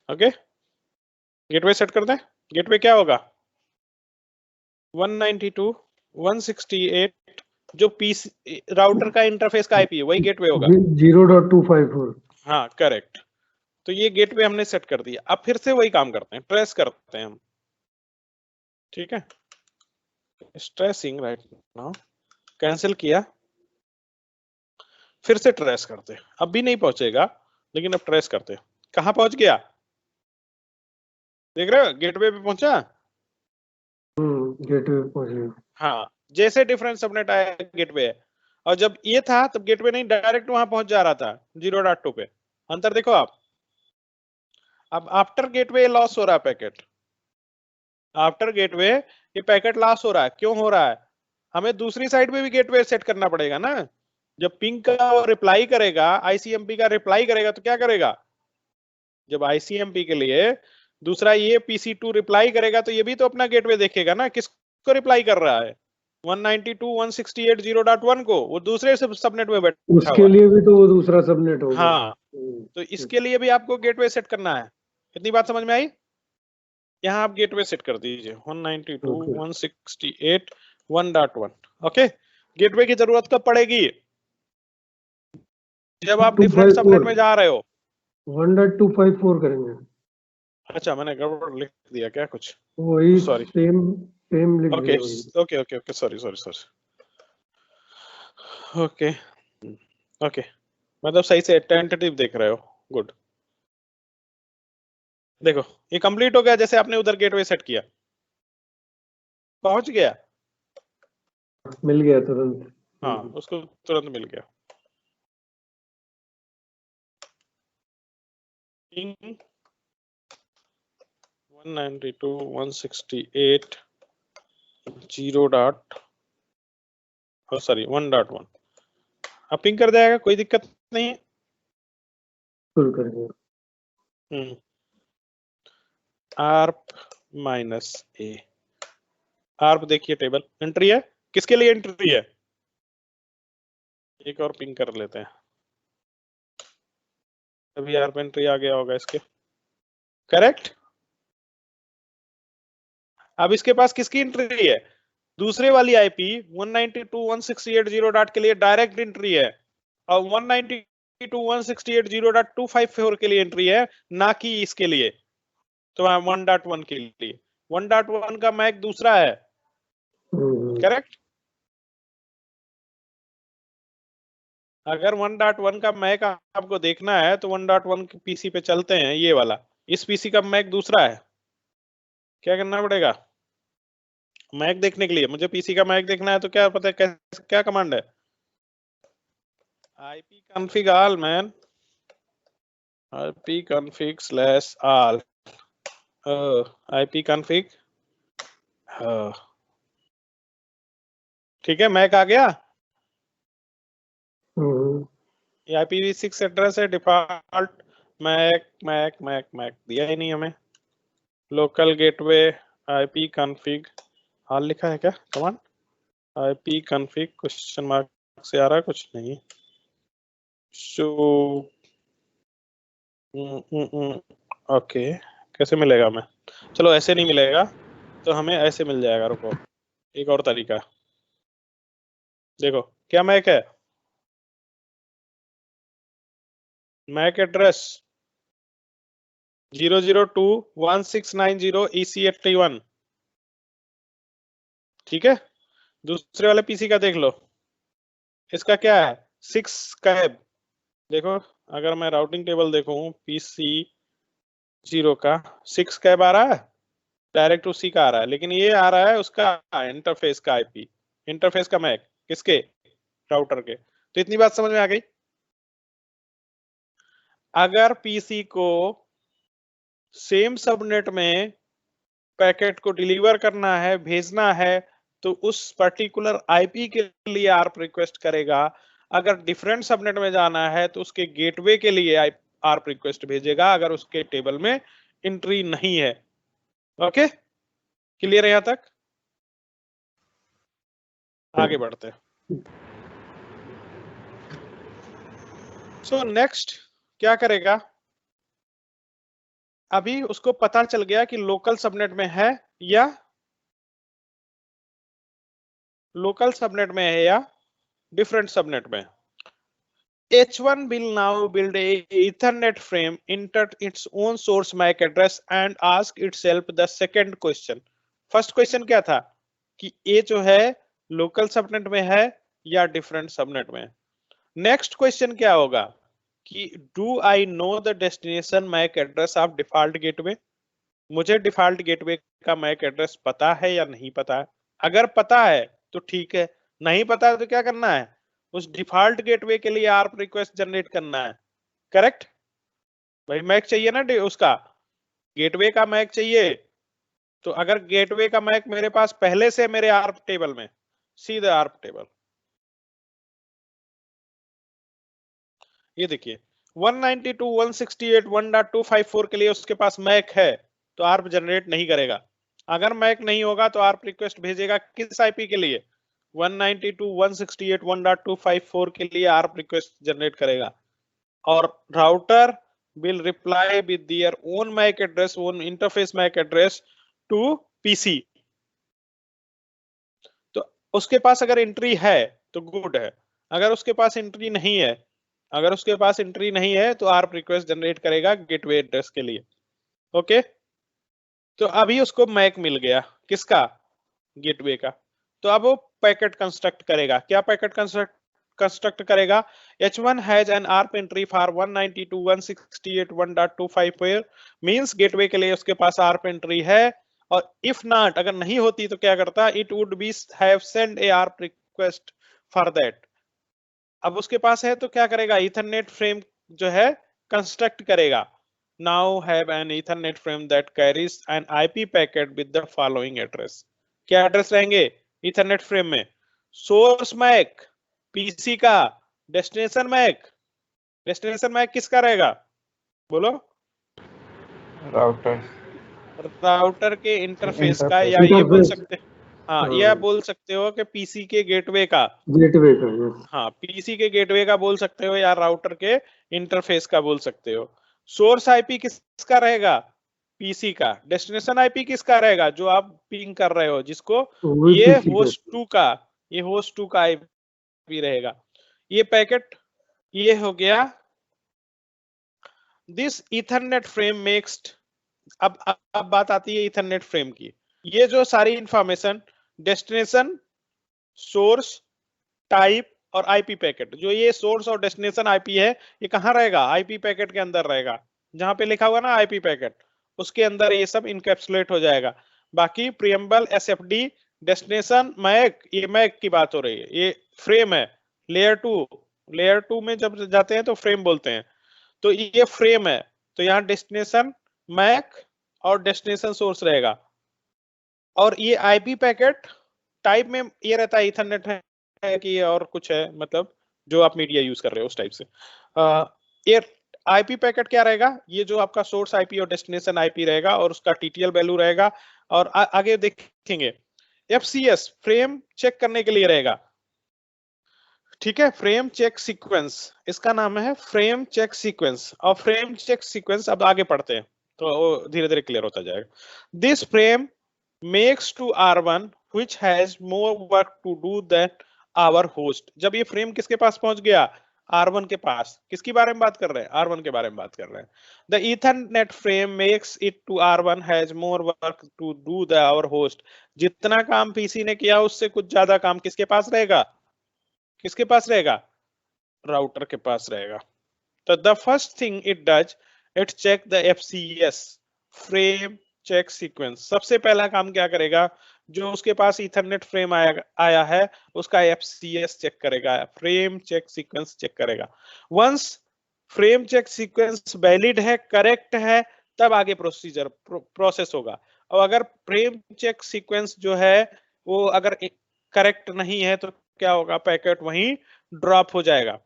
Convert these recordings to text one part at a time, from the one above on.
Okay, gateway set कर दें। Gateway क्या होगा 192.168 जो पीसी राउटर का इंटरफेस का आईपी है वही गेटवे होगा 0.254। हाँ करेक्ट। तो ये गेटवे हमने सेट कर दिया। अब फिर से वही काम करते हैं, ट्रेस करते हैं हम। ठीक है, स्ट्रेसिंग राइट नाउ, कैंसिल किया, फिर से ट्रेस करते हैं। अब भी नहीं पहुंचेगा लेकिन अब ट्रेस करते हैं। कहां पहुंच गया देख रहे हो, गेटवे पे पहुंचा। गेटवे पहुंच गए। हाँ, जैसे डिफरेंस सबनेट आया गेटवे है, और जब ये था तब गेटवे नहीं डायरेक्ट वहां पहुंच जा रहा था 0.2 पे। अंतर देखो आप। अब आफ्टर गेटवे लॉस हो रहा है पैकेट, आफ्टर गेटवे ये पैकेट लॉस हो रहा है। क्यों हो रहा है, हमें दूसरी साइड में भी गेटवे सेट करना पड़ेगा ना। जब पिंग का रिप्लाई करेगा, आईसीएमपी का रिप्लाई करेगा तो क्या करेगा, जब आईसीएमपी के लिए दूसरा ये PC2 रिप्लाई करेगा तो ये भी तो अपना गेटवे देखेगा ना, किसको रिप्लाई कर रहा है 192.168.0.1 को, वो दूसरे सबनेट में बैठा उसके हुआ है। लिए भी तो वो दूसरा सबनेट होगा। हाँ, तो इसके लिए भी आपको गेटवे सेट करना है। इतनी बात समझ में आई। यहाँ आप गेटवे सेट कर दीजिए 192.168.1.1। ओके, गेटवे की जरूरत कब पड़ेगी, जब आप डिफरेंट सबनेट में जा रहे हो। 1.254 करेंगे। अच्छा, मैंने गड़बड़ लिख दिया क्या कुछ, वही सॉरी। सेम लिख ओके दिया वही। Okay okay okay, sorry sorry sorry. Okay okay, मतलब सही से टेंटेटिव देख रहे हो, गुड। देखो ये कंप्लीट हो गया, जैसे आपने उधर गेटवे सेट किया, पहुंच गया। मिल गया तुरंत। हाँ, उसको तुरंत मिल गया। 192.168 1.1। अब पिंग कर जाएगा, कोई दिक्कत नहीं है। फुल कर दिया। आर्प माइनस ए, आर्प देखिए टेबल एंट्री है, किसके लिए एंट्री है, एक और पिंग कर लेते हैं, अभी आर्प एंट्री आ गया होगा इसके, करेक्ट। अब इसके पास किसकी एंट्री है, दूसरे वाली आईपी 192.168.0. के लिए डायरेक्ट एंट्री है, और 192.168.0.254 के लिए एंट्री है, ना कि इसके लिए। तो 1.1 के लिए 1.1 का मैक दूसरा है, करेक्ट। अगर 1.1 का मैक आपको देखना है तो 1.1 के पीसी पे चलते हैं, ये वाला, इस पीसी का मैक दूसरा है। क्या करना पड़ेगा, मैक देखने के लिए मुझे पीसी का मैक देखना है तो क्या पता है क्या कमांड है, ipconfig all man, ipconfig/all, ipconfig, ठीक है, मैक आ गया। ये IPv6 एड्रेस है default, MAC MAC MAC MAC दिया ही नहीं हमें। लोकल गेटवे ipconfig हाल लिखा है क्या कमांड, ipconfig क्वेश्चन मार्क से आ रहा है, कुछ नहीं। सो ओके, कैसे मिलेगा मैं, चलो ऐसे नहीं मिलेगा तो हमें ऐसे मिल जाएगा, रुको एक और तरीका। देखो क्या मैक है, मैक एड्रेस 002.1690 EC81, ठीक है। दूसरे वाले पीसी का देख लो, इसका क्या है 6 कैब। देखो अगर मैं राउटिंग टेबल देखूं PC 0 का 6 कैब आ रहा है, डायरेक्ट उसी का आ रहा है, लेकिन ये आ रहा है उसका इंटरफेस का आईपी, इंटरफेस का मैक किसके, राउटर के। तो इतनी बात समझ में आ गई। अगर पीसी को सेम सबनेट में पैकेट को डिलीवर करना है, भेजना है, तो उस पर्टिकुलर आईपी के लिए आर्प रिक्वेस्ट करेगा। अगर डिफरेंट सबनेट में जाना है तो उसके गेटवे के लिए आर्प रिक्वेस्ट भेजेगा, अगर उसके टेबल में एंट्री नहीं है। ओके, क्लियर है यहां तक, आगे बढ़ते हैं। सो नेक्स्ट क्या करेगा, अभी उसको पता चल गया कि लोकल सबनेट में है या डिफरेंट सबनेट में। H1 will now build a Ethernet frame, enter its own source MAC address and ask itself the second question. First question क्या था कि A जो है लोकल सबनेट में है या डिफरेंट सबनेट में। नेक्स्ट क्वेश्चन क्या होगा कि do I know the destination MAC address of default gateway. मुझे डिफॉल्ट गेटवे का मैक एड्रेस पता है या नहीं पता है। अगर पता है तो ठीक है, नहीं पता है तो क्या करना है, उस डिफॉल्ट गेटवे के लिए आर्प रिक्वेस्ट जनरेट करना है। करेक्ट भाई, मैक चाहिए ना उसका, गेटवे का मैक चाहिए। तो अगर गेटवे का मैक मेरे पास पहले से मेरे आर्प टेबल में, सीधे आर्प टेबल, ये देखिए 192.168.1.254 के लिए उसके पास मैक है तो आर्प जनरेट नहीं करेगा। अगर मैक नहीं होगा तो आर्प रिक्वेस्ट भेजेगा किस आईपी के लिए, 192.168.1.254 के लिए आर्प रिक्वेस्ट जनरेट करेगा। और router will reply with their own MAC address, own interface MAC address to PC। तो उसके पास अगर एंट्री है तो गुड है, अगर उसके पास एंट्री नहीं है, तो आर्प रिक्वेस्ट जनरेट करेगा गेटवे एड्रेस के लिए। ओके, तो अभी उसको मैक मिल गया किसका, गेटवे का। तो अब वो पैकेट कंस्ट्रक्ट करेगा। क्या पैकेट कंस्ट्रक्ट करेगा, H1 has an ARP entry for 192.168.1.254 means gateway के लिए उसके पास ARP एंट्री है। और इफ नॉट, अगर नहीं होती तो क्या करता, it would be have send A ARP request for that. अब उसके पास है तो क्या करेगा, इथरनेट फ्रेम जो है कंस्ट्रक्ट करेगा। Now have an Ethernet frame that carries N IP packet with the following address. क्या एड्रेस रहेंगे इथरनेट फ्रेम में, सोर्स मैक पीसी का, डेस्टिनेशन मैक किसका रहेगा बोलो, राउटर के इंटरफेस का, या ये बोल सकते, हाँ यह बोल सकते हो कि पीसी के गेटवे का, हाँ पीसी के गेटवे का बोल सकते हो या राउटर के इंटरफेस का बोल सकते हो। सोर्स आईपी किसका रहेगा, पीसी का। डेस्टिनेशन आईपी किसका रहेगा, जो आप पिंग कर रहे हो, जिसको ये होस्ट 2 का आईपी रहेगा। ये पैकेट ये हो गया। दिस इथरनेट फ्रेम मेक्स, अब बात आती है इथरनेट फ्रेम की। ये जो सारी इंफॉर्मेशन डेस्टिनेशन, सोर्स, टाइप और आईपी पैकेट, जो ये सोर्स और डेस्टिनेशन आईपी है, ये कहां रहेगा, आईपी पैकेट के अंदर रहेगा। जहां पे लिखा हुआ ना आईपी पैकेट, उसके अंदर ये सब इनकैप्सुलेट हो जाएगा। बाकी प्रियम्बल, एसएफडी, डेस्टिनेशन, मैक, ये मैक की बात हो रही है, ये फ्रेम है। लेयर टू में जब जाते हैं तो फ्रेम बोलते हैं। तो ये फ्रेम है, तो यहाँ डेस्टिनेशन मैक और डेस्टिनेशन सोर्स रहेगा। और ये आईपी पैकेट टाइप में ये रहता है, इथरनेट है कि और कुछ है, मतलब जो आप मीडिया यूज कर रहे हो उस टाइप से। ये आईपी पैकेट क्या रहेगा, ये जो आपका सोर्स आईपी और डेस्टिनेशन आईपी रहेगा और उसका टीटीएल वैल्यू रहेगा। और आगे देखेंगे एफसीएस फ्रेम चेक करने के लिए रहेगा, ठीक है, फ्रेम चेक सीक्वेंस, इसका नाम है फ्रेम चेक सीक्वेंस। और फ्रेम चेक सीक्वेंस अब आगे पढ़ते हैं तो धीरे धीरे क्लियर होता जाएगा। This frame makes to R1 which has more work to do than our host। जब ये फ्रेम किसके पास पहुंच गया, R1 के पास। किसकी बारे में बात कर रहे हैं, R1 के बारे में बात कर रहे हैं। The Ethernet frame makes it to R1 has more work to do than our host। जितना काम पीसी ने किया उससे कुछ ज्यादा काम किसके पास रहेगा, राउटर के पास रहेगा। तो the first thing it does, it check the FCS frame check sequence. सबसे पहला काम क्या करेगा, जो उसके पास इथरनेट फ्रेम आया है उसका एफसीएस चेक करेगा, फ्रेम चेक सीक्वेंस चेक करेगा। Once frame check sequence valid है, करेक्ट है, तब आगे प्रोसेस होगा। और अगर फ्रेम चेक सीक्वेंस जो है वो अगर करेक्ट नहीं है तो क्या होगा, पैकेट वहीं ड्रॉप हो जाएगा,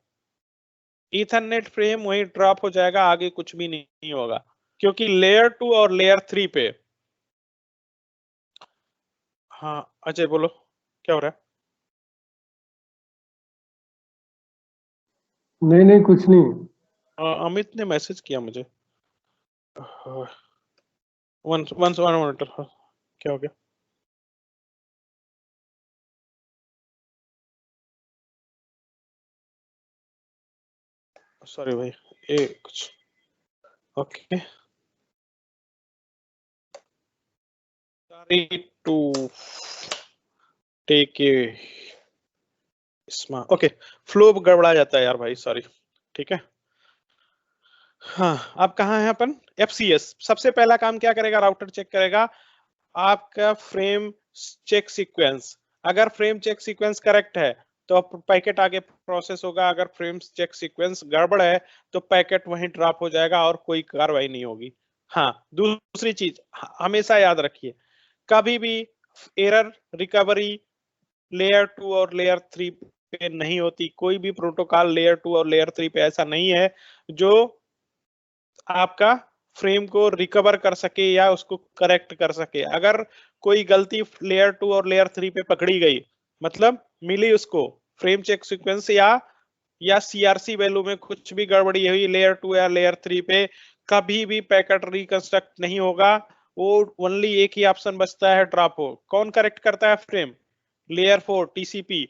इथरनेट फ्रेम वहीं ड्रॉप हो जाएगा, आगे कुछ भी नहीं होगा। क्योंकि लेयर 2 और लेयर 3 पे, हाँ अजय बोलो क्या हो रहा है। नहीं कुछ नहीं। अमित ने मैसेज किया मुझे। वन मिनट, क्या हो गया? सॉरी भाई, ये कुछ okay, sorry to take a smart, okay, flow गड़बड़ा जाता है यार भाई, सॉरी। ठीक है, हाँ, अब कहाँ है अपन? FCS। सबसे पहला काम क्या करेगा? राउटर चेक करेगा आपका फ्रेम चेक सीक्वेंस। अगर फ्रेम चेक सीक्वेंस करेक्ट है तो पैकेट आगे प्रोसेस होगा, अगर फ्रेम चेक सीक्वेंस गड़बड़ है तो पैकेट वहीं ड्रॉप हो जाएगा और कोई कार्रवाई नहीं होगी। हाँ, दूसरी चीज हमेशा याद रखिए, कभी भी एरर रिकवरी लेयर 2 और लेयर 3 पे नहीं होती। कोई भी प्रोटोकॉल लेयर 2 और लेयर 3 पे ऐसा नहीं है जो आपका फ्रेम को रिकवर कर सके या उसको करेक्ट कर सके। अगर कोई गलती लेयर 2 और लेयर 3 पे पकड़ी गई, मतलब मिली उसको फ्रेम चेक सीक्वेंस या CRC वैल्यू में कुछ भी गड़बड़ी हुई लेयर 2 या लेयर 3 पे, कभी भी पैकेट रिकंस्ट्रक्ट नहीं होगा। वो ओनली एक ही ऑप्शन बचता है, ड्रॉप हो। कौन करेक्ट करता है फ्रेम? Layer 4 TCP।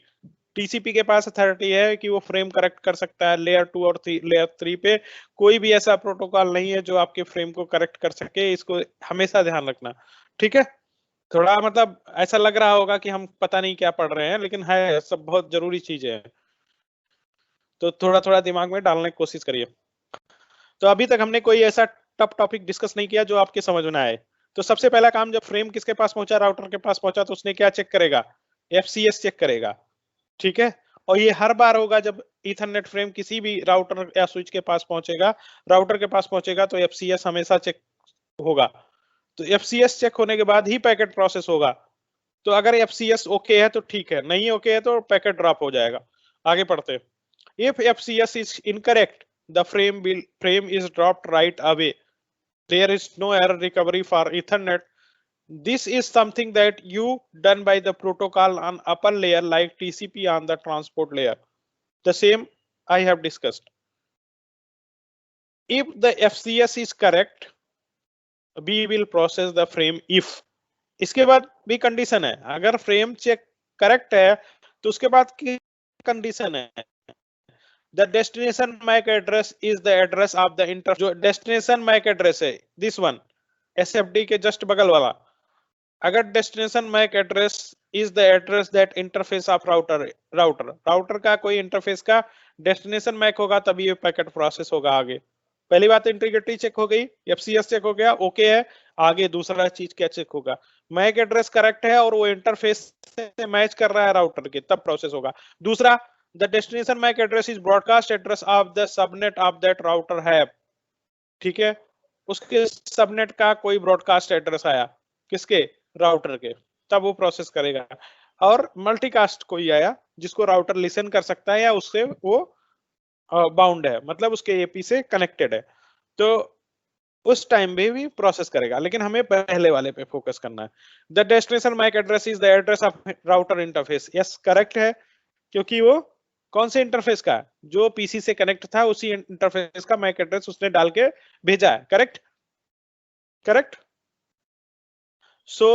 टीसीपी के पास अथॉरिटी है कि वो फ्रेम करेक्ट कर सकता है। लेयर 2 और लेयर 3 पे कोई भी ऐसा प्रोटोकॉल नहीं है जो आपके फ्रेम को करेक्ट कर सके। इसको हमेशा ध्यान रखना, ठीक है? थोड़ा मतलब ऐसा लग रहा होगा कि हम पता नहीं क्या पढ़ रहे हैं, लेकिन है सब बहुत जरूरी चीजें हैं, तो थोड़ा थोड़ा दिमाग में डालने की कोशिश करिए। तो अभी तक हमने कोई ऐसा टफ टॉपिक डिस्कस नहीं किया जो आपके समझ में आए। तो सबसे पहला काम, जब फ्रेम किसके पास पहुंचा? राउटर के पास पहुंचा, तो उसने क्या चेक करेगा? FCS चेक करेगा, ठीक है? और ये हर बार होगा जब ईथरनेट फ्रेम किसी भी राउटर या स्विच के पास पहुंचेगा, राउटर के पास पहुंचेगा, तो FCS हमेशा चेक होगा। तो FCS चेक होने के बाद ही पैकेट प्रोसेस होगा। तो अगर FCS ओके है तो ठीक है, नहीं ओके है तो पैकेट ड्रॉप हो जाएगा। आगे पढ़ते हैं। If FCS is incorrect, the frame is dropped right away. There is no error recovery for Ethernet. This is something that you done by the protocol on upper layer like TCP on the transport layer. The same I have discussed. If the FCS is correct, we will process the frame if. इसके बाद भी condition है, अगर frame check correct है तो उसके बाद की कंडीशन है, the destination MAC address is the address of the inter, जो destination MAC address है, this one SFD के जस्ट बगल वाला, अगर destination MAC address is the address that interface of router का कोई इंटरफेस का destination MAC होगा तभी ये पैकेट प्रोसेस होगा आगे। पहली बात इंटीग्रिटी चेक हो गई, FCS चेक हो गया, ओके है। आगे दूसरा चीज क्या चेक होगा? मैक एड्रेस करेक्ट है और वो इंटरफेस से मैच कर रहा है राउटर के, तब प्रोसेस होगा। दूसरा, the destination MAC address is broadcast address of the subnet of that router have, ठीक है? उसके सबनेट का कोई ब्रॉडकास्ट एड्रेस आया, किसके? राउटर के, तब वो प्रोसेस करेगा। और मल्टीकास्ट कोई आया जिसको राउटर लिसन कर सकता है या उससे वो बाउंड है, मतलब उसके एपी से कनेक्टेड है, तो उस टाइम में भी प्रोसेस करेगा। लेकिन हमें पहले वाले पे फोकस करना है। The destination MAC address is the address of router interface. Yes, correct है, क्योंकि वो कौन से इंटरफेस का? जो पीसी से कनेक्ट था उसी इंटरफेस का मैक एड्रेस उसने डाल के भेजा है। Correct, correct. सो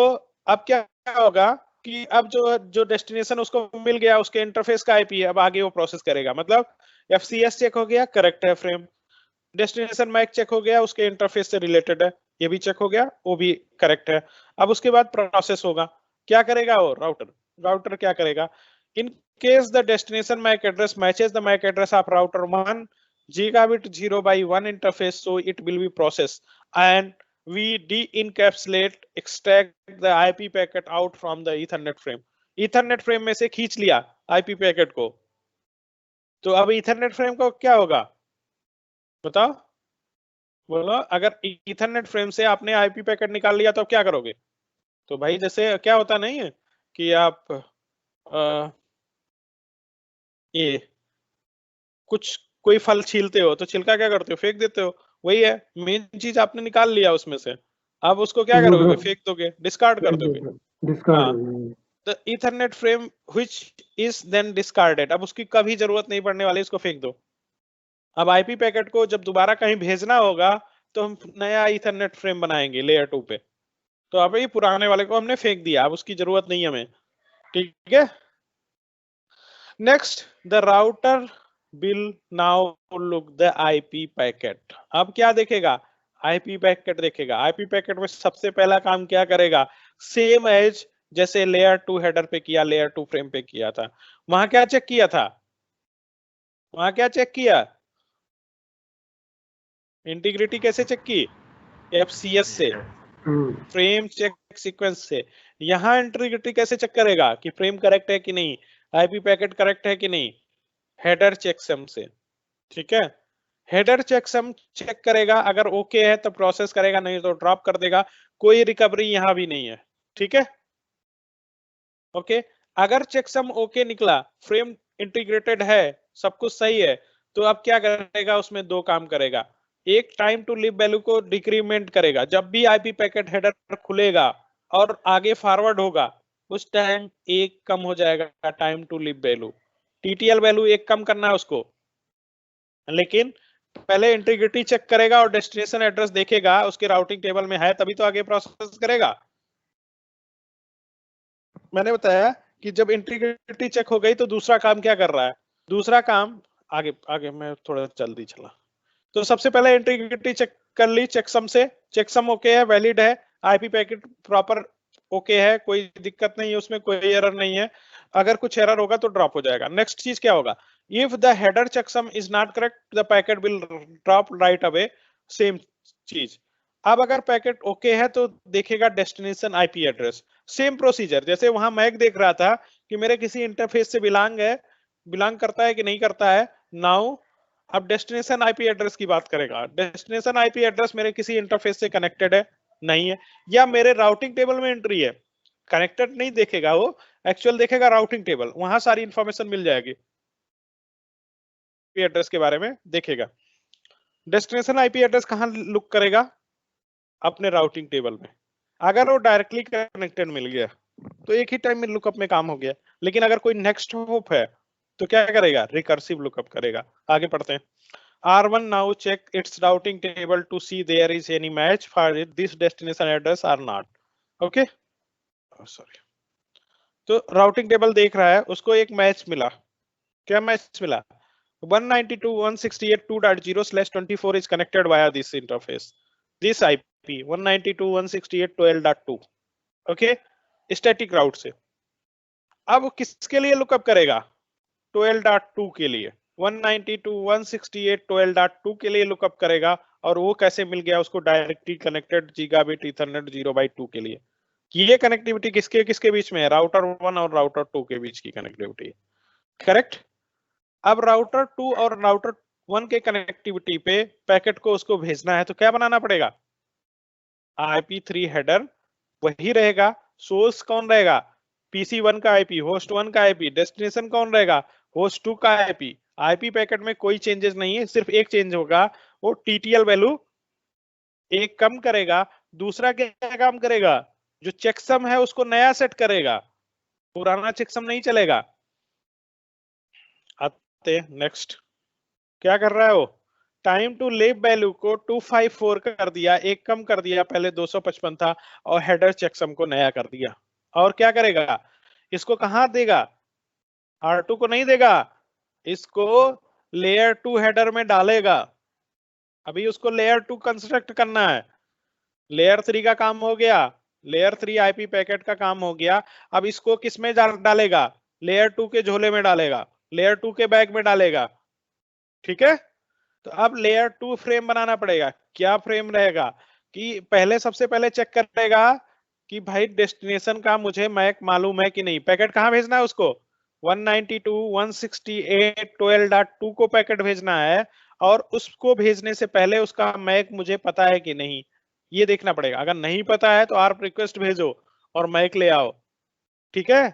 अब क्या होगा कि अब जो डेस्टिनेशन उसको मिल गया, उसके इंटरफेस का आईपी है, अब आगे वो प्रोसेस करेगा। मतलब FCS चेक हो गया, करेक्ट है फ्रेम। डेस्टिनेशन मैक चेक हो गया, उसके इंटरफेस से रिलेटेड है, ये भी चेक हो गया, वो भी करेक्ट है। अब उसके बाद प्रोसेस होगा, क्या करेगा वो? राउटर क्या करेगा? In case the destination MAC address matches the MAC address of router 1 gigabit 0x1 interface, so it will be processed and we de-encapsulate, extract the IP packet out from the Ethernet frame. Ethernet frame में से खींच लिया IP packet को, तो अब Ethernet frame को क्या होगा बताओ? बोलो, अगर Ethernet फ्रेम से आपने IP पैकेट निकाल लिया तो क्या करोगे? तो भाई जैसे क्या होता नहीं है कि आप ये कुछ कोई फल छीलते हो तो छिलका क्या करते हो? फेंक देते हो। वही है, मेन चीज आपने निकाल लिया उसमें से, अब उसको क्या करोगे? फेंक दोगे, डिस्कार्ड कर दोगे। हाँ, the Ethernet frame which is then discarded, अब उसकी कभी जरूरत नहीं पड़ने वाली, इसको फेंक दो। अब आईपी पैकेट को जब दोबारा कहीं भेजना होगा तो हम नया ईथरनेट फ्रेम बनाएंगे लेयर 2 पे, तो अब ये पुराने वाले को हमने फेंक दिया, अब उसकी जरूरत नहीं है हमें, ठीक है। Next, the router will now look the IP packet. अब क्या देखेगा, आईपी पैकेट देखेगा। आईपी पैकेट में सबसे पहला काम क्या करेगा, सेम एज जैसे लेयर 2 हेडर पे किया, लेयर 2 फ्रेम पे किया था, वहां क्या चेक किया था, वहां क्या चेक किया, इंटीग्रिटी कैसे चेक की, एफसीएस से, फ्रेम चेक सीक्वेंस से। यहां इंटीग्रिटी कैसे चेक करेगा कि फ्रेम करेक्ट है कि नहीं, आईपी पैकेट करेक्ट है कि नहीं, हेडर चेकसम से, ठीक है। हेडर चेकसम चेक करेगा, अगर ओके है तो प्रोसेस करेगा, नहीं तो ड्रॉप कर देगा। कोई रिकवरी यहां भी नहीं है, ठीक है, ओके। अगर चेकसम ओके निकला, फ्रेम इंटीग्रेटेड है, सब कुछ सही है, तो अब क्या करेगा, उसमें दो काम करेगा। एक, टाइम टू लीव वैल्यू को डिक्रीमेंट करेगा। जब भी आईपी पैकेट हेडर खुलेगा और आगे फॉरवर्ड होगा, उस टाइम एक कम हो जाएगा time to live value, TTL value एक कम करना है उसको। लेकिन पहले इंटीग्रिटी चेक करेगा और डेस्टिनेशन एड्रेस देखेगा उसके राउटिंग टेबल में है, तभी तो आगे प्रोसेस करेगा। मैंने बताया कि जब इंटीग्रिटी चेक हो गई तो दूसरा काम क्या कर रहा है, दूसरा काम, आगे आगे मैं थोड़ा जल्दी चला। तो सबसे पहले इंटीग्रिटी चेक कर ली चेकसम से, चेकसम ओके है, वैलिड है, आईपी पैकेट प्रॉपर ओके है, कोई दिक्कत नहीं है उसमें, कोई एरर नहीं है। अगर कुछ एरर होगा तो ड्रॉप हो जाएगा। नेक्स्ट चीज क्या होगा, if the header checksum is not correct the packet will drop right away, same चीज। अब अगर पैकेट ओके है तो देखेगा destination IP address, same procedure जैसे वहां मैक देख रहा था कि मेरे किसी इंटरफेस से बिलोंग करता है कि नहीं करता है। नाउ अब डेस्टिनेशन आईपी एड्रेस की बात करेगा, डेस्टिनेशन आईपी एड्रेस मेरे किसी इंटरफेस से कनेक्टेड है, नहीं है, या मेरे राउटिंग टेबल में एंट्री है, कनेक्टेड नहीं देखेगा वो, एक्चुअल देखेगा राउटिंग टेबल, वहां सारी इंफॉर्मेशन मिल जाएगी, आईपी एड्रेस के बारे में देखेगा। डेस्टिनेशन आईपी एड्रेस कहां लुक करेगा, अपने राउटिंग टेबल में। अगर वो डायरेक्टली कनेक्टेड मिल गया तो एक ही टाइम में लुकअप में काम हो गया, लेकिन अगर कोई नेक्स्ट होप है तो क्या करेगा, रिकर्सिव लुकअप करेगा। आगे पढ़ते हैं। R1 now check its routing table to see there is any match for it, this destination address or not. Okay? Oh, sorry. तो राउटिंग टेबल देख रहा है, उसको एक मैच मिला। क्या मैच मिला, 192.168.2.0/24 is connected via this interface, this IP 192.168.12.2, okay, static राउट से। अब किसके लिए लुकअप करेगा, 12.2 के लिए, 192.168.12.2 के लिए लुकअप करेगा। और वो कैसे मिल गया उसको, डायरेक्टली कनेक्टेड गीगाबिट ईथरनेट 0/2 के लिए। ये कनेक्टिविटी किसके किसके बीच में है, राउटर 1 और राउटर 2 के बीच की कनेक्टिविटी है, करेक्ट। अब राउटर 2 और राउटर 1 के कनेक्टिविटी पे पैकेट को उसको भेजना है तो क्या बनाना पड़ेगा, IP3 हेडर वही रहेगा, सोर्स कौन रहेगा, PC1 का आईपी, होस्ट 1 का आईपी, डेस्टिनेशन कौन रहेगा, होस्ट 2 का आईपी। आईपी पैकेट में कोई चेंजेस नहीं है, सिर्फ एक चेंज होगा, वो टीटीएल वैल्यू एक कम करेगा। दूसरा क्या काम करेगा, जो चेकसम है उसको नया सेट करेगा, पुराना चेकसम नहीं चलेगा। आते नेक्स्ट, क्या कर रहा है वो, टाइम टू लीव वैल्यू को 254 कर दिया, एक कम कर दिया, पहले 255 था, और हेडर चेकसम को नया कर दिया। और क्या करेगा, इसको कहां देगा, R2 को नहीं देगा, इसको लेयर 2 हेडर में डालेगा। अभी उसको लेयर 2 कंस्ट्रक्ट करना है, लेयर 3 का काम हो गया, लेयर 3 आईपी पैकेट का काम हो गया। अब इसको किस में डालेगा, लेयर 2 के झोले में डालेगा, लेयर 2 के बैग में डालेगा, ठीक है। तो अब लेयर 2 फ्रेम बनाना पड़ेगा। क्या फ्रेम रहेगा कि पहले सबसे पहले चेक करेगा कि भाई डेस्टिनेशन का मुझे मैक मालूम है कि नहीं, पैकेट कहां भेजना है उसको, 192.168.12.2 को पैकेट भेजना है, और उसको भेजने से पहले उसका मैक मुझे पता है कि नहीं, ये देखना पड़ेगा। अगर नहीं पता है तो ARP रिक्वेस्ट भेजो और मैक ले आओ, ठीक है।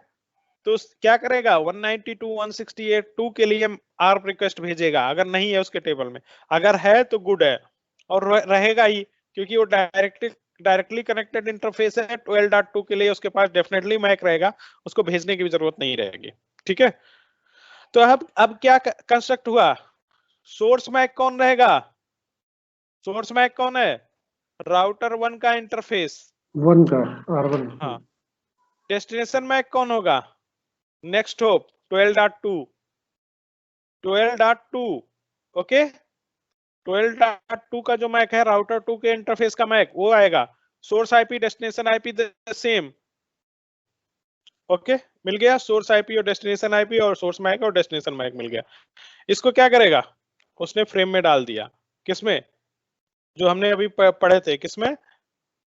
तो क्या करेगा, 192.168.2 के लिए ARP रिक्वेस्ट भेजेगा, अगर नहीं है उसके टेबल में, अगर है तो गुड है, और रहेगा ही, क्योंकि वो डायरेक्टली कनेक्टेड इंटरफेस है। 12.2 के लिए उसके पास डेफिनेटली मैक रहेगा, उसको भेजने की भी जरूरत नहीं रहेगी, ठीक है। तो अब क्या कंस्ट्रक्ट हुआ, सोर्स मैक कौन रहेगा, सोर्स मैक कौन है, राउटर 1 का इंटरफेस, 1 का R1। हाँ, डेस्टिनेशन मैक कौन होगा? Next hop 12.2 12.2 okay. 12.2 का जो मैक है राउटर 2 के इंटरफेस का मैक वो आएगा। Source IP destination IP the same. Okay, मिल गया सोर्स आईपी और डेस्टिनेशन आईपी और सोर्स मैक और डेस्टिनेशन मैक मिल गया। इसको क्या करेगा? उसने फ्रेम में डाल दिया। किसमें? जो हमने अभी पढ़े थे, किसमें?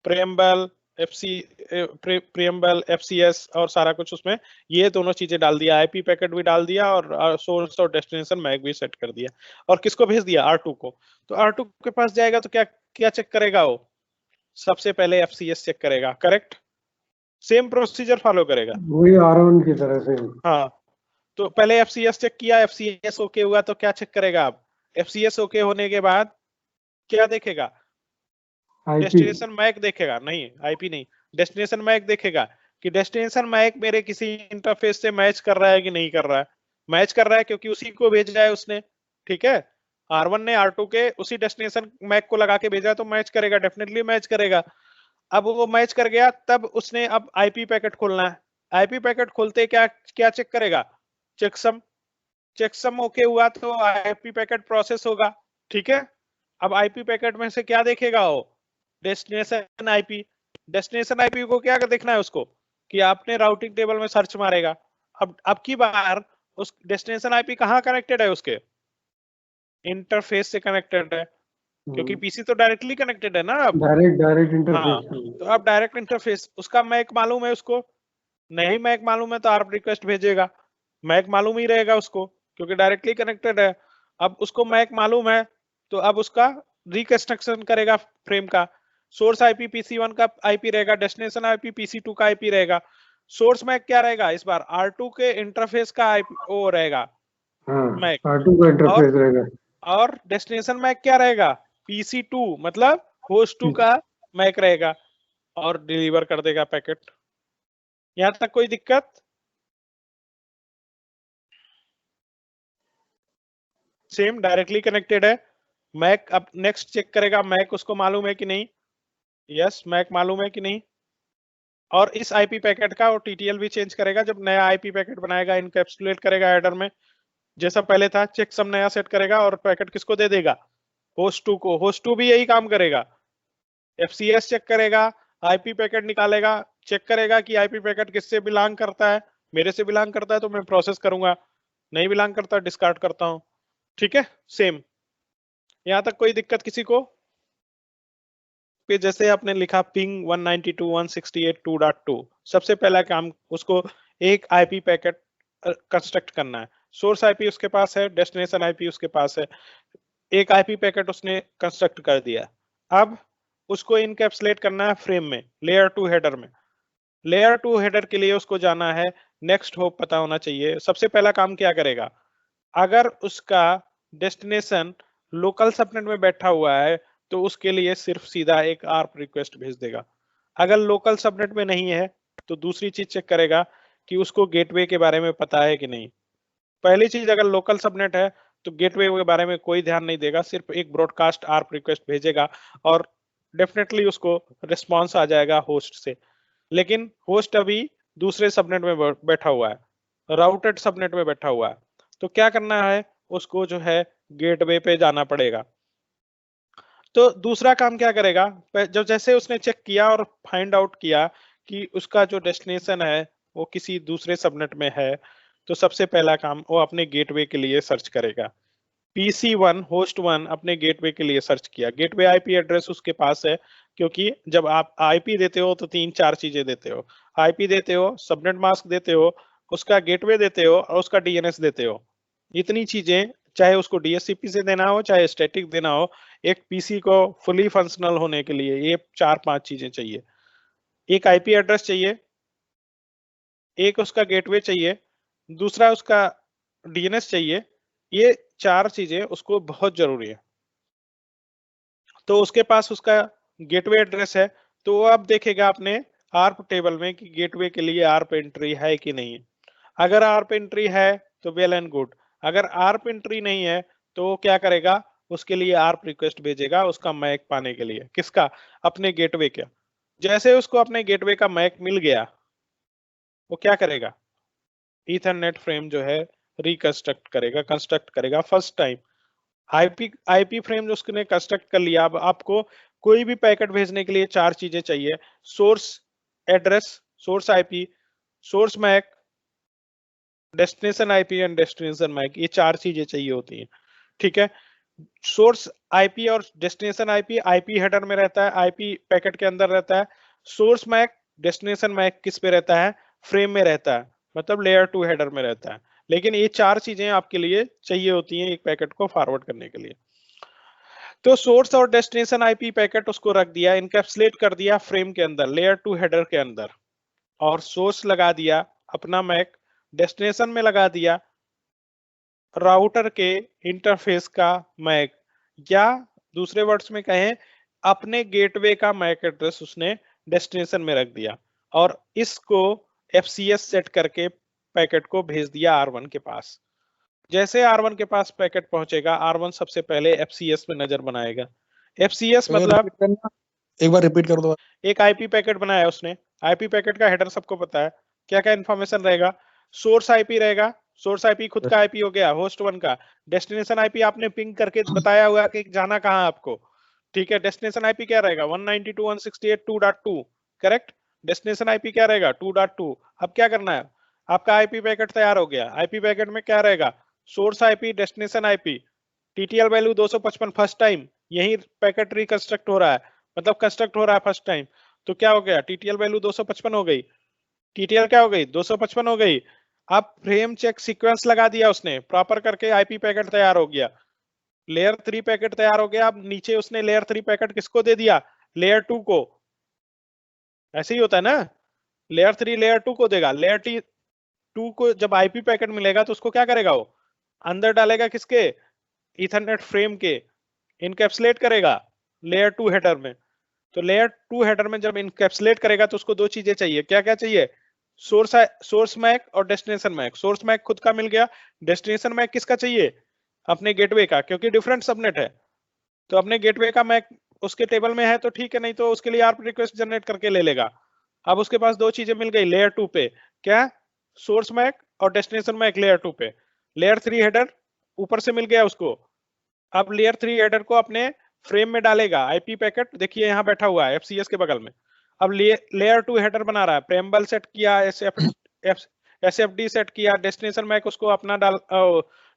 प्रेम्बल प्रियम्बल एफसीएस और सारा कुछ उसमें ये दोनों चीजें डाल दिया। आईपी पैकेट भी डाल दिया और सोर्स और डेस्टिनेशन मैक भी सेट कर दिया। और किसको भेज दिया? R2 को। तो R2 के पास जाएगा तो क्या क्या चेक करेगा वो? सबसे पहले एफसीएस चेक करेगा। करेक्ट, सेम प्रोसीजर फॉलो करेगा। वही R1 की तरह से। हाँ, तो पहले एफसीएस चेक किया, एफसीएस ओके हुआ तो क्या चेक करेगा आप? एफसीएस ओके होने के बाद क्या देखेगा? IP। डेस्टिनेशन मैक देखेगा। नहीं, आईपी नहीं, डेस्टिनेशन मैक देखेगा कि डेस्टिनेशन मैक मेरे किसी इंटरफेस से मैच कर रहा है कि नहीं कर रहा है। मैच कर रहा है क्योंकि उसी को भेजा है उसने। ठीक है, R1 ने R2 के उसी डेस्टिनेशन मैक को लगा के भेजा तो मैच करेगा, डेफिनेटली मैच करेगा। अब वो मैच कर गया, तब उसने अब आईपी पैकेट खोलना है। आईपी पैकेट खोलते क्या क्या चेक करेगा? चेकसम। चेकसम ओके हुआ तो आईपी पैकेट प्रोसेस होगा। ठीक है, अब आईपी पैकेट में से क्या देखेगा वो? Destination IP. डेस्टिनेशन आईपी को क्या देखना है उसको? कि आपने राउटिंग टेबल में सर्च मारेगा। अब की बार उस डेस्टिनेशन आईपी कहाँ कनेक्टेड है? उसके इंटरफेस से कनेक्टेड है, क्योंकि पीसी तो डायरेक्टली कनेक्टेड है ना अब। डायरेक्ट हाँ, इंटरफेस। तो अब डायरेक्ट इंटरफेस उसका मैक मालूम है उसको? नहीं मैक मालूम है तो आरप रिक्वेस्ट भेजेगा। मैक मालूम ही रहेगा उसको क्योंकि डायरेक्टली कनेक्टेड है। अब उसको मैक मालूम है तो अब उसका रिकंस्ट्रक्शन करेगा फ्रेम का। सोर्स आईपी PC1 का आईपी रहेगा, डेस्टिनेशन आईपी PC2 का आईपी रहेगा। सोर्स मैक क्या रहेगा इस बार? R2 के इंटरफेस का आईपी वो रहेगा हाँ, मैक। R2 का इंटरफेस रहेगा। और डेस्टिनेशन मैक क्या रहेगा? PC2 मतलब होस्ट 2 का मैक रहेगा और डिलीवर कर देगा पैकेट। यहां तक कोई दिक्कत? सेम डायरेक्टली कनेक्टेड है। मैक अब नेक्स्ट चेक करेगा मैक उसको मालूम है कि नहीं। यस, मैक मालूम है कि नहीं। और इस आईपी पैकेट का वो टीटीएल भी चेंज करेगा जब नया आईपी पैकेट बनाएगा, इनकैप्सुलेट करेगा हेडर में जैसा पहले था। चेक सब नया सेट करेगा और पैकेट किसको दे देगा? होस्ट 2 को। होस्ट 2 भी यही काम करेगा, एफसीएस चेक करेगा, आईपी पैकेट निकालेगा, चेक करेगा कि आईपी पैकेट किससे बिलोंग करता है। मेरे से बिलोंग करता है तो मैं प्रोसेस करूंगा, नहीं बिलोंग करता डिस्कार्ड करता हूं। ठीक है, सेम। यहां तक कोई दिक्कत किसी को? पे जैसे आपने लिखा पिंग 192.168.2.2, सबसे पहला काम उसको एक आईपी पैकेट कंस्ट्रक्ट करना है। सोर्स आईपी उसके पास है, डेस्टिनेशन आईपी उसके पास है, एक आईपी पैकेट उसने कंस्ट्रक्ट कर दिया। अब उसको इनकैप्सुलेट करना है फ्रेम में, लेयर 2 हेडर में। लेयर 2 हेडर के लिए उसको जाना है, नेक्स्ट होप पता होना चाहिए। सबसे पहला काम क्या करेगा? अगर उसका डेस्टिनेशन लोकल सबनेट में बैठा हुआ है तो उसके लिए सिर्फ सीधा एक आर्प रिक्वेस्ट भेज देगा। अगर लोकल सबनेट में नहीं है तो दूसरी चीज चेक करेगा कि उसको गेटवे के बारे में पता है कि नहीं। पहली चीज, अगर लोकल सबनेट है तो गेटवे के बारे में कोई ध्यान नहीं देगा, सिर्फ एक ब्रॉडकास्ट आर्प रिक्वेस्ट भेजेगा और डेफिनेटली उसको रिस्पॉन्स आ जाएगा होस्ट से। लेकिन होस्ट अभी दूसरे सबनेट में बैठा हुआ है, राउटेड सबनेट में बैठा हुआ है। तो क्या करना है? उसको जो है गेटवे पे जाना पड़ेगा। तो दूसरा काम क्या करेगा? जब जैसे उसने चेक किया और फाइंड आउट किया कि उसका जो डेस्टिनेशन है वो किसी दूसरे सबनेट में है, तो सबसे पहला काम वो अपने गेटवे के लिए सर्च करेगा। PC1 होस्ट 1 अपने गेटवे के लिए सर्च किया। गेटवे आईपी एड्रेस उसके पास है, क्योंकि जब आप आईपी देते हो तो 3-4 चीजें देते हो। आईपी देते हो, सबनेट मास्क देते हो, उसका गेटवे देते हो और उसका डीएनएस देते हो। इतनी चीजें, चाहे उसको डीएचसीपी से देना हो चाहे स्टैटिक देना हो, एक पीसी को फुली फंक्शनल होने के लिए ये 4-5 चीजें चाहिए। एक आईपी एड्रेस चाहिए, एक उसका गेटवे चाहिए, दूसरा उसका डीएनएस चाहिए। ये 4 चीजें उसको बहुत जरूरी है। तो उसके पास उसका गेटवे एड्रेस है, तो वो अब देखेगा अपने आर्प टेबल में कि गेटवे के लिए आर्प एंट्री है कि नहीं। अगर आर्प एंट्री है तो वेल एंड गुड। अगर आर्प एंट्री नहीं है तो वो क्या करेगा? उसके लिए आर्प रिक्वेस्ट भेजेगा उसका मैक पाने के लिए। किसका? अपने गेटवे का। जैसे उसको अपने गेटवे का मैक मिल गया, वो क्या करेगा, ईथरनेट फ्रेम जो है रिकंस्ट्रक्ट करेगा, कंस्ट्रक्ट करेगा फर्स्ट टाइम। आईपी फ्रेम जो उसने कंस्ट्रक्ट कर लिया। अब आपको कोई भी पैकेट भेजने के लिए चार चीजें चाहिए, source address, source IP, source MAC, destination IP and destination MAC, ये चार चीजें चाहिए होती हैं। ठीक है, सोर्स आईपी और डेस्टिनेशन आईपी आईपी हेडर में रहता है, आईपी पैकेट के अंदर रहता है। सोर्स मैक, डेस्टिनेशन मैक किस पे रहता है, फ्रेम में रहता है, मतलब लेयर 2 हेडर में रहता है। लेकिन ये चार चीजें आपके लिए चाहिए होती हैं एक पैकेट को फॉरवर्ड करने के लिए। तो सोर्स और डेस्टिनेशन आईपी पैकेट उसको रख दिया, इनकैप्सुलेट कर दिया फ्रेम के अंदर, लेयर 2 हेडर के अंदर, और सोर्स लगा दिया अपना मैक, डेस्टिनेशन में लगा दिया राउटर के इंटरफेस का मैक, या दूसरे वर्ड्स में कहें अपने गेटवे का मैक एड्रेस उसने डेस्टिनेशन में रख दिया, और इसको एफसीएस सेट करके पैकेट को भेज दिया R1 के पास। जैसे R1 के पास पैकेट पहुंचेगा, R1 सबसे पहले एफसीएस में नजर बनाएगा। एफसीएस मतलब एक बार रिपीट कर दो। एक आईपी पैकेट बनाया उसने, आईपी पैकेट का हेडर सबको पता है, क्या क्या इन्फॉर्मेशन रहेगा, सोर्स आईपी रहेगा, सोर्स आईपी खुद का आईपी हो गया होस्ट 1 का, डेस्टिनेशन आईपी आपने पिंग करके बताया हुआ कि जाना कहां आपको, ठीक है। डेस्टिनेशन आईपी क्या रहेगा, 192.168.2.2, करेक्ट। डेस्टिनेशन आईपी क्या रहेगा, 2.2। अब क्या करना है, आपका आईपी पैकेट तैयार हो गया। आईपी पैकेट में क्या रहेगा, source IP, destination IP, TTL value 255 first time, यही पैकेट रिकंस्ट्रक्ट हो रहा है, मतलब कंस्ट्रक्ट हो रहा है फर्स्ट टाइम। तो क्या हो गया, टीटीएल वैल्यू 255 हो गई, टीटीएल क्या हो गई, 255 हो गई। अब फ्रेम चेक सीक्वेंस लगा दिया उसने प्रॉपर करके, आईपी पैकेट तैयार हो गया, लेयर 3 पैकेट तैयार हो गया। अब नीचे उसने लेयर 3 पैकेट किसको दे दिया, लेयर 2 को। ऐसे ही होता है ना, लेयर 3 लेयर 2 को देगा, लेयर 2 को जब आईपी पैकेट मिलेगा तो उसको क्या करेगा, वो अंदर डालेगा किसके, ईथरनेट फ्रेम के, इनकैप्सुलेट करेगा लेयर 2 हेडर में। तो लेयर 2 हेडर में जब इनकैप्सुलेट करेगा तो उसको दो चीजें चाहिए, क्या क्या चाहिए, सोर्स मैक और डेस्टिनेशन मैक। सोर्स मैक खुद का मिल गया, डेस्टिनेशन मैक किसका चाहिए, अपने गेटवे का, क्योंकि डिफरेंट सबनेट है। तो अपने गेटवे का मैक उसके टेबल में है तो ठीक है, नहीं तो उसके लिए आरपी रिक्वेस्ट जनरेट करके ले लेगा। अब उसके पास दो चीजें मिल गई लेयर 2 पे, क्या, सोर्स मैक और डेस्टिनेशन मैक लेयर 2 पे। लेयर 3 हेडर ऊपर से मिल गया उसको। अब लेयर 3 हेडर को अपने फ्रेम में डालेगा, आईपी पैकेट देखिए यहाँ बैठा हुआ है एफसीएस के बगल में। अब लेयर 2 हेडर बना रहा है, प्रेम्बल सेट किया, एसएफडी सेट किया, डेस्टिनेशन मैक उसको अपना डाल,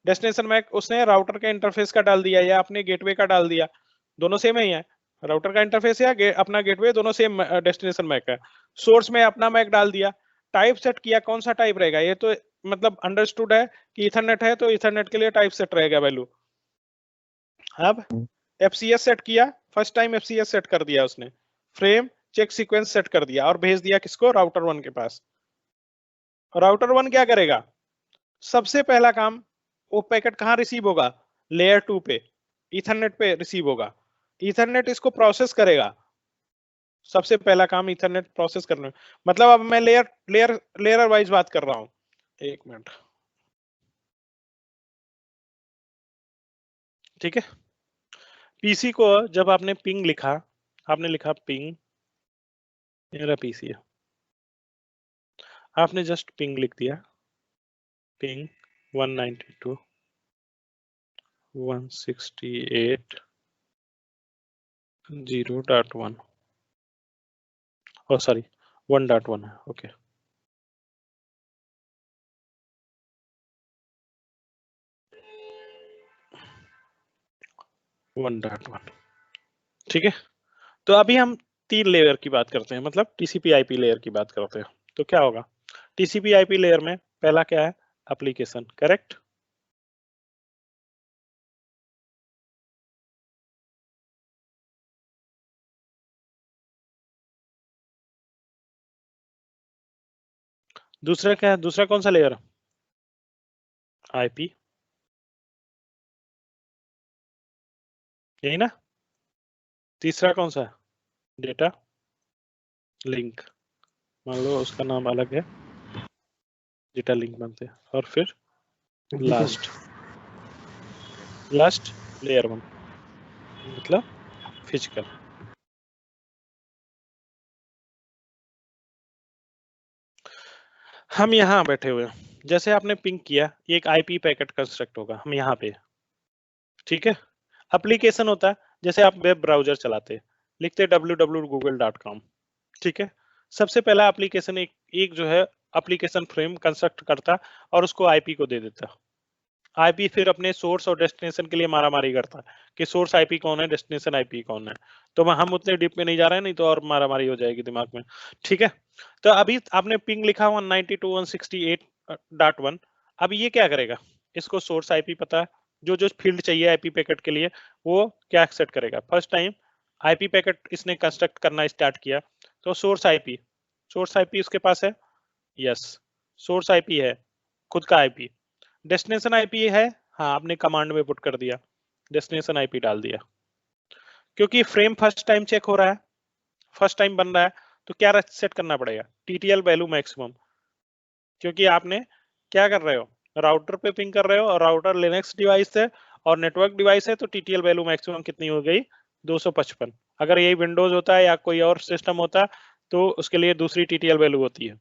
डेस्टिनेशन मैक उसने राउटर के इंटरफेस का डाल दिया या अपने गेटवे का डाल दिया, दोनों सेम ही है, राउटर का इंटरफेस या अपना गेटवे दोनों सेम डेस्टिनेशन मैक है। सोर्स में अपना मैक डाल दिया, टाइप सेट किया, कौन सा टाइप रहेगा, ये तो मतलब अंडरस्टूड है कि इथरनेट है तो इथरनेट के लिए टाइप सेट रहेगा वैल्यू। अब एफसीएस सेट किया, फर्स्ट टाइम एफसीएस सेट कर दिया उसने, फ्रेम चेक सीक्वेंस सेट कर दिया और भेज दिया किसको, राउटर 1 के पास। राउटर 1 क्या करेगा, सबसे पहला काम, वो पैकेट कहां रिसीव होगा, लेयर 2 पे, इथरनेट पे रिसीव होगा। इथरनेट इसको प्रोसेस करेगा, सबसे पहला काम इथरनेट प्रोसेस करना। मतलब अब मैं लेयर वाइज बात कर रहा हूं, एक मिनट, ठीक है। पीसी को जब आपने पिंग लिखा, आपने लिखा पिंग, मेरा पीसी है, आपने जस्ट पिंग लिख दिया, पिंग 192.168.0.1, ओ सॉरी 1.1 है, ओके। ठीक है, तो अभी हम 3 लेयर की बात करते हैं, मतलब टीसीपी आईपी लेयर की बात करते हैं। तो क्या होगा, टीसीपी आईपी लेयर में पहला क्या है, एप्लीकेशन, करेक्ट। दूसरा क्या है, दूसरा कौन सा लेयर, आईपी, यही ना। तीसरा कौन सा, डेटा लिंक, मान लो उसका नाम अलग है, डेटा लिंक बनते हैं। और फिर लास्ट लेयर 1, मतलब फिजिकल। हम यहाँ बैठे हुए हैं, जैसे आपने पिंग किया एक आईपी पैकेट कंस्ट्रक्ट होगा, हम यहाँ पे, ठीक है। एप्लीकेशन होता है, जैसे आप वेब ब्राउजर चलाते हैं, लिखते www.google.com, ठीक है। सबसे पहला एप्लीकेशन एक जो है एप्लीकेशन फ्रेम कंस्ट्रक्ट करता और उसको आईपी को दे देता। आईपी फिर अपने सोर्स और डेस्टिनेशन के लिए मारामारी करता है कि सोर्स आईपी कौन है, डेस्टिनेशन आईपी कौन है। तो हम उतने डीप में नहीं जा रहे हैं, नहीं तो और मारामारी हो जाएगी दिमाग में, ठीक है। तो अभी आपने पिंग लिखा 192.168.1। अब ये क्या करेगा, इसको सोर्स आईपी पता है, जो जो फील्ड चाहिए आईपी पैकेट के लिए वो क्या एक्सेप्ट करेगा। फर्स्ट टाइम आईपी पैकेट इसने कंस्ट्रक्ट करना स्टार्ट किया, तो सोर्स आईपी उसके पास है, यस सोर्स आईपी है खुद का आईपी। डेस्टिनेशन आईपी है, हाँ आपने कमांड में पुट कर दिया, डेस्टिनेशन आईपी डाल दिया। क्योंकि फ्रेम फर्स्ट टाइम चेक हो रहा है, फर्स्ट टाइम बन रहा है, तो क्या सेट करना पड़ेगा, टीटीएल वैल्यू मैक्सिमम। क्योंकि आपने क्या कर रहे हो, राउटर पे पिंग कर रहे हो और राउटर लिनक्स डिवाइस है और नेटवर्क डिवाइस है, तो टीटीएल वैल्यू मैक्सिमम कितनी हो गई, 255। अगर यही विंडोज होता है या कोई और सिस्टम होता तो उसके लिए दूसरी टीटीएल वैल्यू होती है।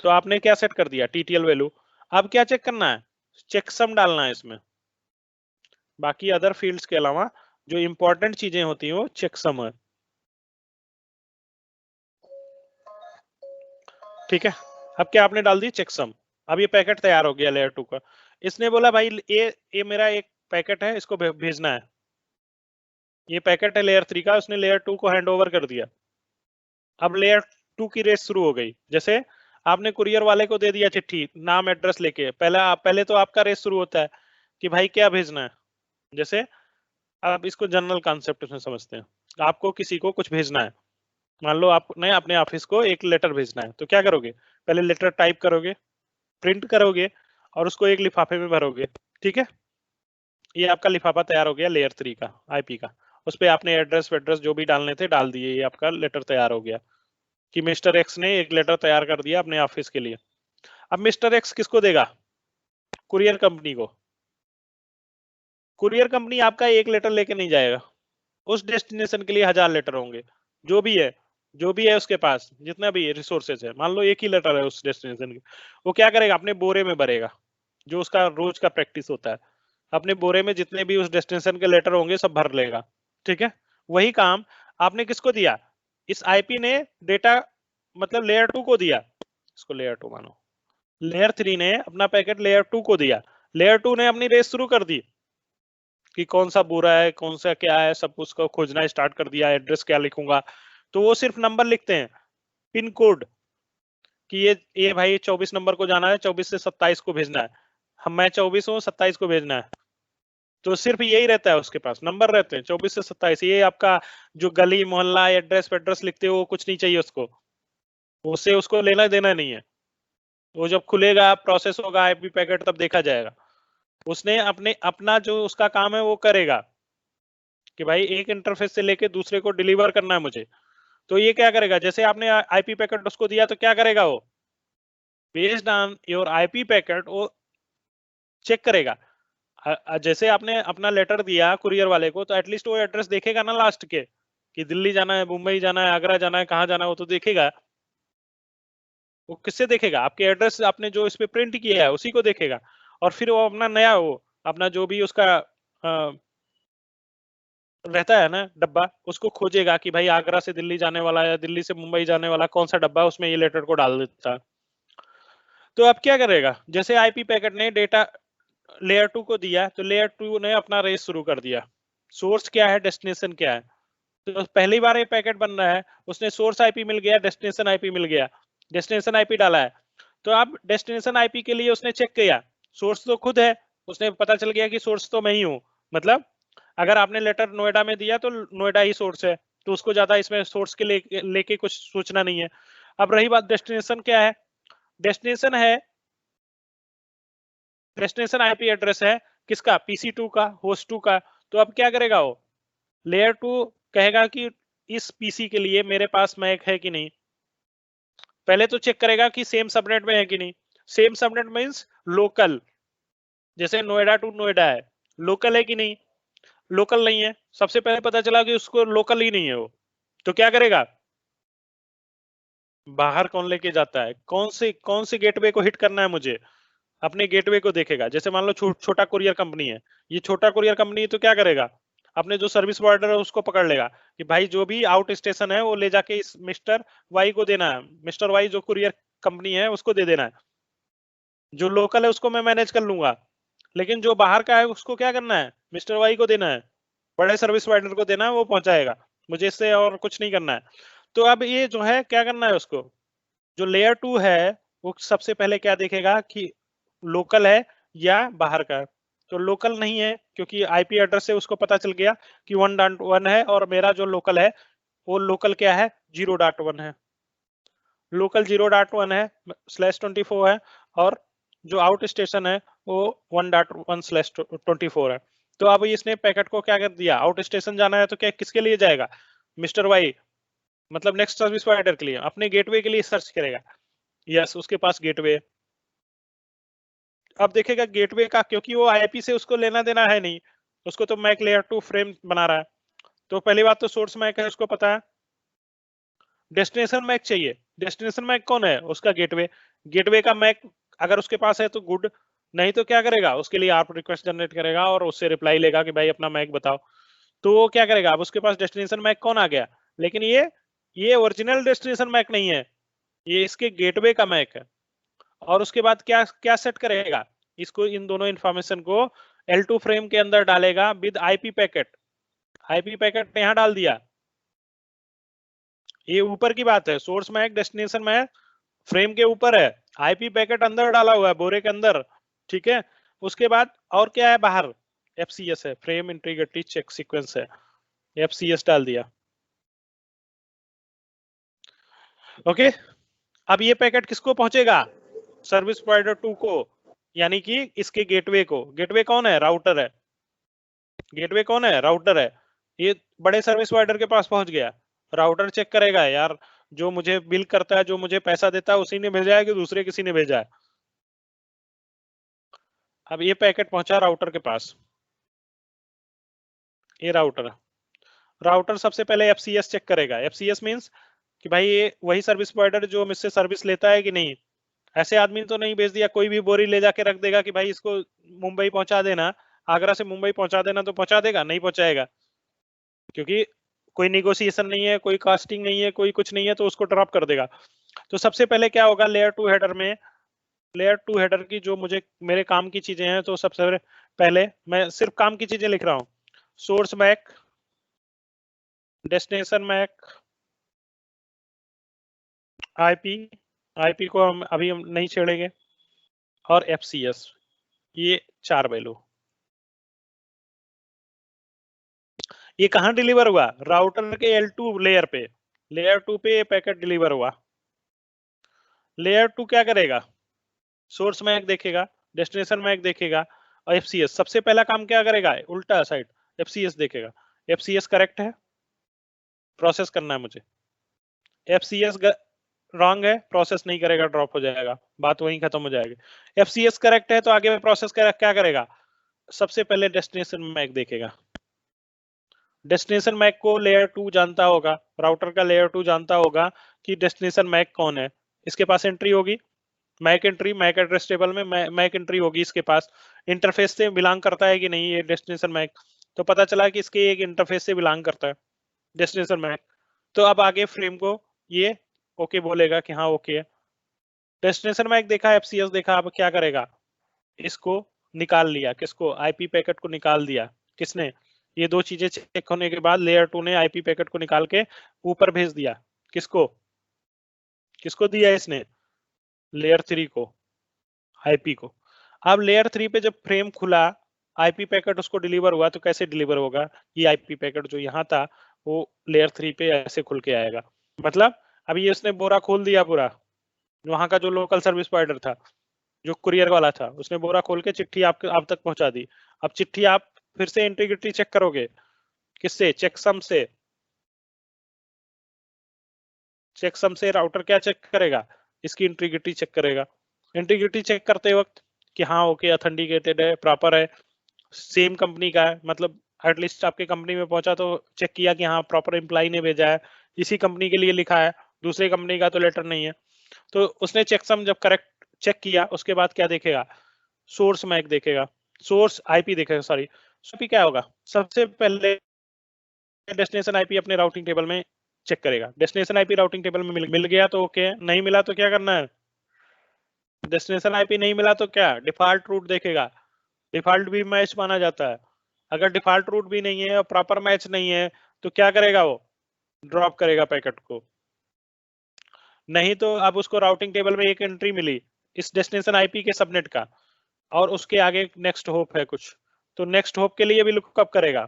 तो आपने क्या सेट कर दिया, टीटीएल वैल्यू। अब क्या चेक करना है, चेकसम डालना है इसमें। बाकी अदर फील्ड्स के अलावा जो इंपॉर्टेंट चीजें होती हैं वो चेकसम है, ठीक है। अब क्या आपने डाल दी, चेकसम। अब ये पैकेट तैयार हो गया लेयर 2 का। इसने बोला भाई ये मेरा एक पैकेट है, इसको भेजना है। ये पैकेट है लेयर 3 का, उसने लेयर 2 को हैंड ओवर कर दिया। अब लेयर 2 की रेस शुरू हो गई। जैसे आपने कुरियर वाले को दे दिया चिट्ठी नाम एड्रेस लेके, पहले तो आपका रेस शुरू होता है कि भाई क्या भेजना है। जैसे आप इसको जनरल कॉन्सेप्ट में समझते हैं, आपको किसी को कुछ भेजना है, मान लो आपने अपने ऑफिस को एक लेटर भेजना है, तो क्या करोगे, पहले लेटर टाइप करोगे, प्रिंट करोगे और उसको एक लिफाफे में भरोगे, ठीक है। ये आपका लिफाफा तैयार हो गया लेयर 3 का आईपी का। उस पर आपने एड्रेस वेड्रेस जो भी डालने थे डाल दिए, ये आपका लेटर तैयार हो गया कि मिस्टर एक्स ने एक लेटर तैयार कर दिया अपने ऑफिस के लिए। अब मिस्टर एक्स किसको देगा, कुरियर कंपनी को। कुरियर कंपनी आपका एक लेटर लेके नहीं जाएगा, उस डेस्टिनेशन के लिए 1000 लेटर होंगे, जो भी है उसके पास जितना भी रिसोर्सेज है। मान लो एक ही लेटर है उस डेस्टिनेशन की, वो क्या करेगा, अपने बोरे में भरेगा, जो उसका रोज का प्रैक्टिस होता है। अपने बोरे में जितने भी उस डेस्टिनेशन के लेटर होंगे सब भर लेगा, ठीक है। वही काम आपने किसको दिया, इस आईपी ने डेटा मतलब लेयर 2 को दिया, इसको लेयर 2 मानो। लेयर 3 ने अपना पैकेट लेयर 2 को दिया, लेयर 2 ने अपनी रेस शुरू कर दी कि कौन सा बुरा है कौन सा क्या है, सब उसको खोजना स्टार्ट कर दिया। एड्रेस क्या लिखूंगा, तो वो सिर्फ नंबर लिखते हैं, पिन कोड, कि ये भाई 24 नंबर को जाना है, 24 से 27 को भेजना है। हम मैं 24 हूँ, 27 को भेजना है, तो सिर्फ यही रहता है उसके पास, नंबर रहते हैं 24 से 27। ये आपका जो गली मोहल्ला एड्रेस वेड्रेस लिखते हो वो कुछ नहीं चाहिए उसको, उससे उसको लेना देना नहीं है। वो जब खुलेगा प्रोसेस होगा आईपी पैकेट तब देखा जाएगा। उसने अपना जो उसका काम है वो करेगा कि भाई एक इंटरफेस से लेके दूसरे को डिलीवर करना है मुझे। तो ये क्या करेगा, जैसे आपने आईपी पैकेट उसको दिया तो क्या करेगा वो, based on your IP packet वो चेक करेगा। जैसे आपने अपना लेटर दिया कुरियर वाले को, तो एटलीस्ट वो एड्रेस देखेगा ना लास्ट के, कि दिल्ली जाना है, मुंबई जाना है, आगरा जाना है, कहाँ जाना है, वो तो देखेगा। वो किससे देखेगा, आपके एड्रेस आपने जो इस पे प्रिंट किया है उसी को देखेगा। और फिर वो अपना नया वो अपना जो भी उसका रहता है ना डब्बा, उसको खोजेगा कि भाई आगरा से दिल्ली जाने वाला या दिल्ली से मुंबई जाने वाला कौन सा डब्बा है, उसमें ये लेटर को डाल देता। तो अब क्या करेगा, जैसे आईपी पैकेट ने डेटा लेयर 2 को दिया, तो लेयर 2 ने अपना रेस शुरू कर दिया। सोर्स क्या है, डेस्टिनेशन क्या है। तो पहली बार ये पैकेट बन रहा है, उसने सोर्स आईपी मिल गया, डेस्टिनेशन आईपी मिल गया, डेस्टिनेशन आईपी डाला है। तो अब डेस्टिनेशन आईपी के लिए उसने चेक किया, सोर्स तो खुद है, उसने पता चल गया कि सोर्स तो मैं ही हूँ। मतलब अगर आपने लेटर नोएडा में दिया तो नोएडा ही सोर्स है, तो उसको ज्यादा इसमें सोर्स के लेके कुछ सोचना नहीं है। अब रही बात डेस्टिनेशन क्या है, डेस्टिनेशन है, डेस्टिनेशन आईपी एड्रेस है किसका, PC2 का, होस्ट 2 का। तो अब क्या करेगा वो, लेयर 2 कहेगा कि इस पीसी के लिए मेरे पास मैक है कि नहीं। पहले तो चेक करेगा कि सेम सबनेट में है कि नहीं। सेम सबनेट मींस लोकल, जैसे नोएडा टू नोएडा है, लोकल है कि नहीं। लोकल नहीं है, सबसे पहले पता चला कि उसको लोकल ही नहीं है वो, तो क्या करेगा, बाहर कौन लेके जाता है, कौन से गेटवे को हिट करना है मुझे, अपने गेटवे को देखेगा। जैसे मान लो छोटा कुरियर कंपनी है, ये छोटा कुरियर कंपनी तो क्या करेगा, अपने जो सर्विस प्रोवाइडर है उसको पकड़ लेगा कि भाई जो भी आउट स्टेशन है वो ले जाके इस मिस्टर वाई को देना है, मिस्टर वाई जो कुरियर कंपनी है उसको दे देना है, जो लोकल है उसको मैं मैनेज कर लूंगा, लेकिन जो बाहर का है उसको क्या करना है, मिस्टर वाई को देना है, बड़े सर्विस प्रोवाइडर को देना है, वो पहुंचाएगा, मुझे इससे और कुछ नहीं करना है। तो अब ये जो है क्या करना है उसको, जो लेयर 2 है वो सबसे पहले क्या देखेगा कि लोकल है या बाहर का है। तो लोकल नहीं है क्योंकि आईपी एड्रेस से उसको पता चल गया कि 1.1 है, और मेरा जो लोकल है वो लोकल क्या है 0.1 है, लोकल 0.1 है /24 है, और जो आउट स्टेशन है वो 1.1/24 है। तो अब इसने पैकेट को क्या कर दिया, आउट स्टेशन जाना है तो क्या किसके लिए जाएगा, मिस्टर वाई मतलब नेक्स्ट सर्विस प्रोवाइडर के लिए, अपने गेटवे के लिए सर्च करेगा, यस उसके पास गेटवे। अब देखेगा गेटवे का, क्योंकि वो आईपी से उसको लेना देना है नहीं, उसको तो मैक लेयर 2 फ्रेम बना रहा है। तो पहली बात तो सोर्स मैक है उसको पता है, डेस्टिनेशन मैक चाहिए, डेस्टिनेशन मैक कौन है, उसका गेटवे, गेटवे का मैक अगर उसके पास है तो गुड, नहीं तो क्या करेगा, उसके लिए आप रिक्वेस्ट जनरेट करेगा और उससे रिप्लाई लेगा कि भाई अपना मैक बताओ। तो वो क्या करेगा, अब उसके पास डेस्टिनेशन मैक कौन आ गया, लेकिन ये ओरिजिनल डेस्टिनेशन मैक नहीं है, ये इसके गेटवे का मैक है। और उसके बाद क्या क्या सेट करेगा, इसको इन दोनों इंफॉर्मेशन को L2 फ्रेम के अंदर डालेगा with IP packet, IP packet यहां डाल दिया, ये ऊपर की बात है, source MAC destination MAC frame के ऊपर है, आईपी पैकेट अंदर डाला हुआ है बोरे के अंदर, ठीक है। उसके बाद और क्या है बाहर, एफसीएस है, फ्रेम इंटीग्रिटी चेक सीक्वेंस है, एफसीएस डाल दिया, ओके। अब ये पैकेट किसको पहुंचेगा, सर्विस प्रोवाइडर 2 को, यानी कि इसके गेटवे को, गेटवे कौन है, राउटर है, गेटवे कौन है, राउटर है, ये बड़े सर्विस प्रोवाइडर के पास पहुंच गया, राउटर चेक करेगा यार जो मुझे बिल करता है, जो मुझे पैसा देता है उसी ने भेजा है कि दूसरे किसी ने भेजा है। अब ये पैकेट पहुंचा राउटर के पास, ये राउटर सबसे पहले एफसीएस चेक करेगा, एफसीएस मींस कि भाई ये वही सर्विस प्रोवाइडर जो मुझसे सर्विस लेता है कि नहीं, ऐसे आदमी तो नहीं भेज दिया, कोई भी बोरी ले जाके रख देगा कि भाई इसको मुंबई पहुंचा देना, आगरा से मुंबई पहुंचा देना, तो पहुंचा देगा, नहीं पहुंचाएगा, क्योंकि कोई निगोशिएशन नहीं है, कोई कास्टिंग नहीं है, कोई कुछ नहीं है, तो उसको ड्रॉप कर देगा। तो सबसे पहले क्या होगा, लेयर 2 हेडर में, लेयर 2 हेडर की जो मुझे मेरे काम की चीजें हैं, तो सबसे पहले मैं सिर्फ काम की चीजें लिख रहा हूँ, source MAC, destination MAC, IP, IP को हम अभी हम नहीं छेड़ेंगे, और एफसीएस, ये 4 वैल्यू। ये कहां डिलीवर हुआ, राउटर के L2 लेयर पे, लेयर 2 पे ये पैकेट डिलीवर हुआ। लेयर 2 क्या करेगा, सोर्स मैक देखेगा, डेस्टिनेशन मैक देखेगा, और एफसीएस सबसे पहला काम क्या करेगा, उल्टा साइड एफसीएस देखेगा, एफसीएस करेक्ट है, प्रोसेस करना है मुझे, एफसीएस रॉन्ग है, प्रोसेस नहीं करेगा, ड्रॉप हो जाएगा, बात वहीं खत्म हो जाएगी। एफसीएस करेक्ट है तो आगे में प्रोसेस क्या करेगा, सबसे पहले डेस्टिनेशन मैक देखेगा, डेस्टिनेशन मैक को लेयर 2 जानता होगा, राउटर का लेयर 2 जानता होगा कि डेस्टिनेशन मैक कौन है, इसके पास एंट्री होगी, MAC entry, MAC address table में मैक एंट्री होगी इसके पास, इंटरफेस से बिलोंग करता है कि नहीं ये डेस्टिनेशन मैक, तो पता चला कि इसके एक इंटरफेस से बिलोंग करता है डेस्टिनेशन मैक। तो अब आगे फ्रेम को ये ओके बोलेगा कि हाँ ओके है, डेस्टिनेशन मैक देखा, एफसीएस देखा, अब क्या करेगा, इसको निकाल लिया, किसको, आईपी पैकेट को निकाल दिया, किसने, ये दो चीजें चेक होने के बाद लेयर 2 ने आईपी पैकेट को निकाल के ऊपर भेज दिया, किसको, किसको दिया इसने, लेयर 3 को, आईपी को। अब लेयर 3 पे जब फ्रेम खुला, आईपी पैकेट उसको डिलीवर हुआ, तो कैसे डिलीवर होगा, ये आईपी पैकेट जो यहाँ था वो लेयर 3 पे ऐसे खुल के आएगा, मतलब अभी ये उसने बोरा खोल दिया पूरा, वहां का जो लोकल सर्विस प्रोवाइडर था, जो कुरियर वाला था, उसने बोरा खोल के चिट्ठी आप तक पहुंचा दी। अब चिट्ठी आप फिर से इंटीग्रिटी चेक करोगे, किससे, चेकसम से, चेकसम से राउटर क्या चेक करेगा, इसकी इंटीग्रिटी चेक करेगा, इंटीग्रिटी चेक करते वक्त कि हाँ ओके ऑथेंटिकेटेड है, प्रॉपर है, सेम कंपनी का है, मतलब एटलीस्ट आपके कंपनी में पहुंचा तो चेक किया कि हाँ प्रॉपर एम्प्लॉय ने भेजा है, इसी कंपनी के लिए लिखा है, दूसरी कंपनी का तो लेटर नहीं है। तो उसने चेकसम जब करेक्ट चेक किया उसके बाद क्या देखेगा, सोर्स मैक देखेगा, सोर्स आईपी देखेगा, सॉरी आईपी क्या होगा, सबसे पहले डेस्टिनेशन आईपी अपने राउटिंग टेबल में चेक करेगा। डेस्टिनेशन आईपी राउटिंग टेबल में मिल गया तो ओके, नहीं मिला तो क्या करना है, डेस्टिनेशन आईपी नहीं मिला तो क्या, डिफॉल्ट रूट देखेगा। डिफॉल्ट भी मैच माना जाता है। अगर डिफॉल्ट रूट भी नहीं है और प्रॉपर मैच नहीं है तो क्या करेगा, वो ड्रॉप करेगा पैकेट को। नहीं तो अब उसको राउटिंग टेबल में एक एंट्री मिली इस डेस्टिनेशन आईपी के सबनेट का, और उसके आगे नेक्स्ट होप है कुछ, तो नेक्स्ट होप के लिए भी लुकअप करेगा।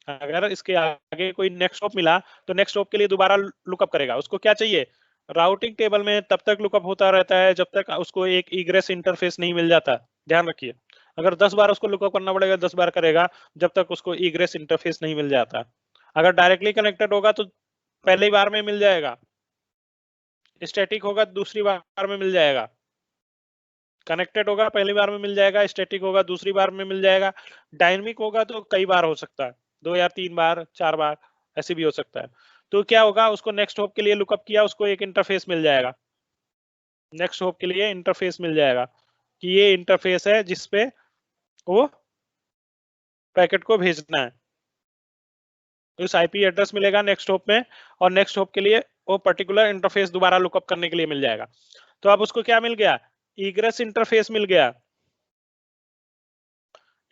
अगर इसके आगे कोई नेक्स्ट होप मिला तो नेक्स्ट होप के लिए दोबारा लुकअप करेगा। उसको क्या चाहिए, राउटिंग टेबल में तब तक लुकअप होता रहता है जब तक उसको एक इग्रेस इंटरफेस नहीं मिल जाता। ध्यान रखिए, अगर 10 बार उसको लुकअप करना पड़ेगा, 10 बार करेगा जब तक उसको इग्रेस इंटरफेस नहीं मिल जाता। अगर डायरेक्टली कनेक्टेड होगा तो पहली बार में मिल जाएगा, स्टैटिक होगा दूसरी बार में मिल जाएगा। कनेक्टेड होगा पहली बार में मिल जाएगा, स्टैटिक होगा दूसरी बार में मिल जाएगा, डायनेमिक होगा तो कई बार हो सकता है, 2 या 3 बार 4 बार ऐसे भी हो सकता है। तो क्या होगा, उसको नेक्स्ट होप के लिए लुकअप किया, उसको एक इंटरफेस मिल जाएगा, नेक्स्ट होप के लिए इंटरफेस मिल जाएगा कि ये इंटरफेस है जिसपे वो पैकेट को भेजना है। तो इस आईपी एड्रेस मिलेगा नेक्स्ट होप में, और नेक्स्ट होप के लिए वो पर्टिकुलर इंटरफेस दोबारा लुकअप करने के लिए मिल जाएगा। तो अब उसको क्या मिल गया, इग्रेस इंटरफेस मिल गया,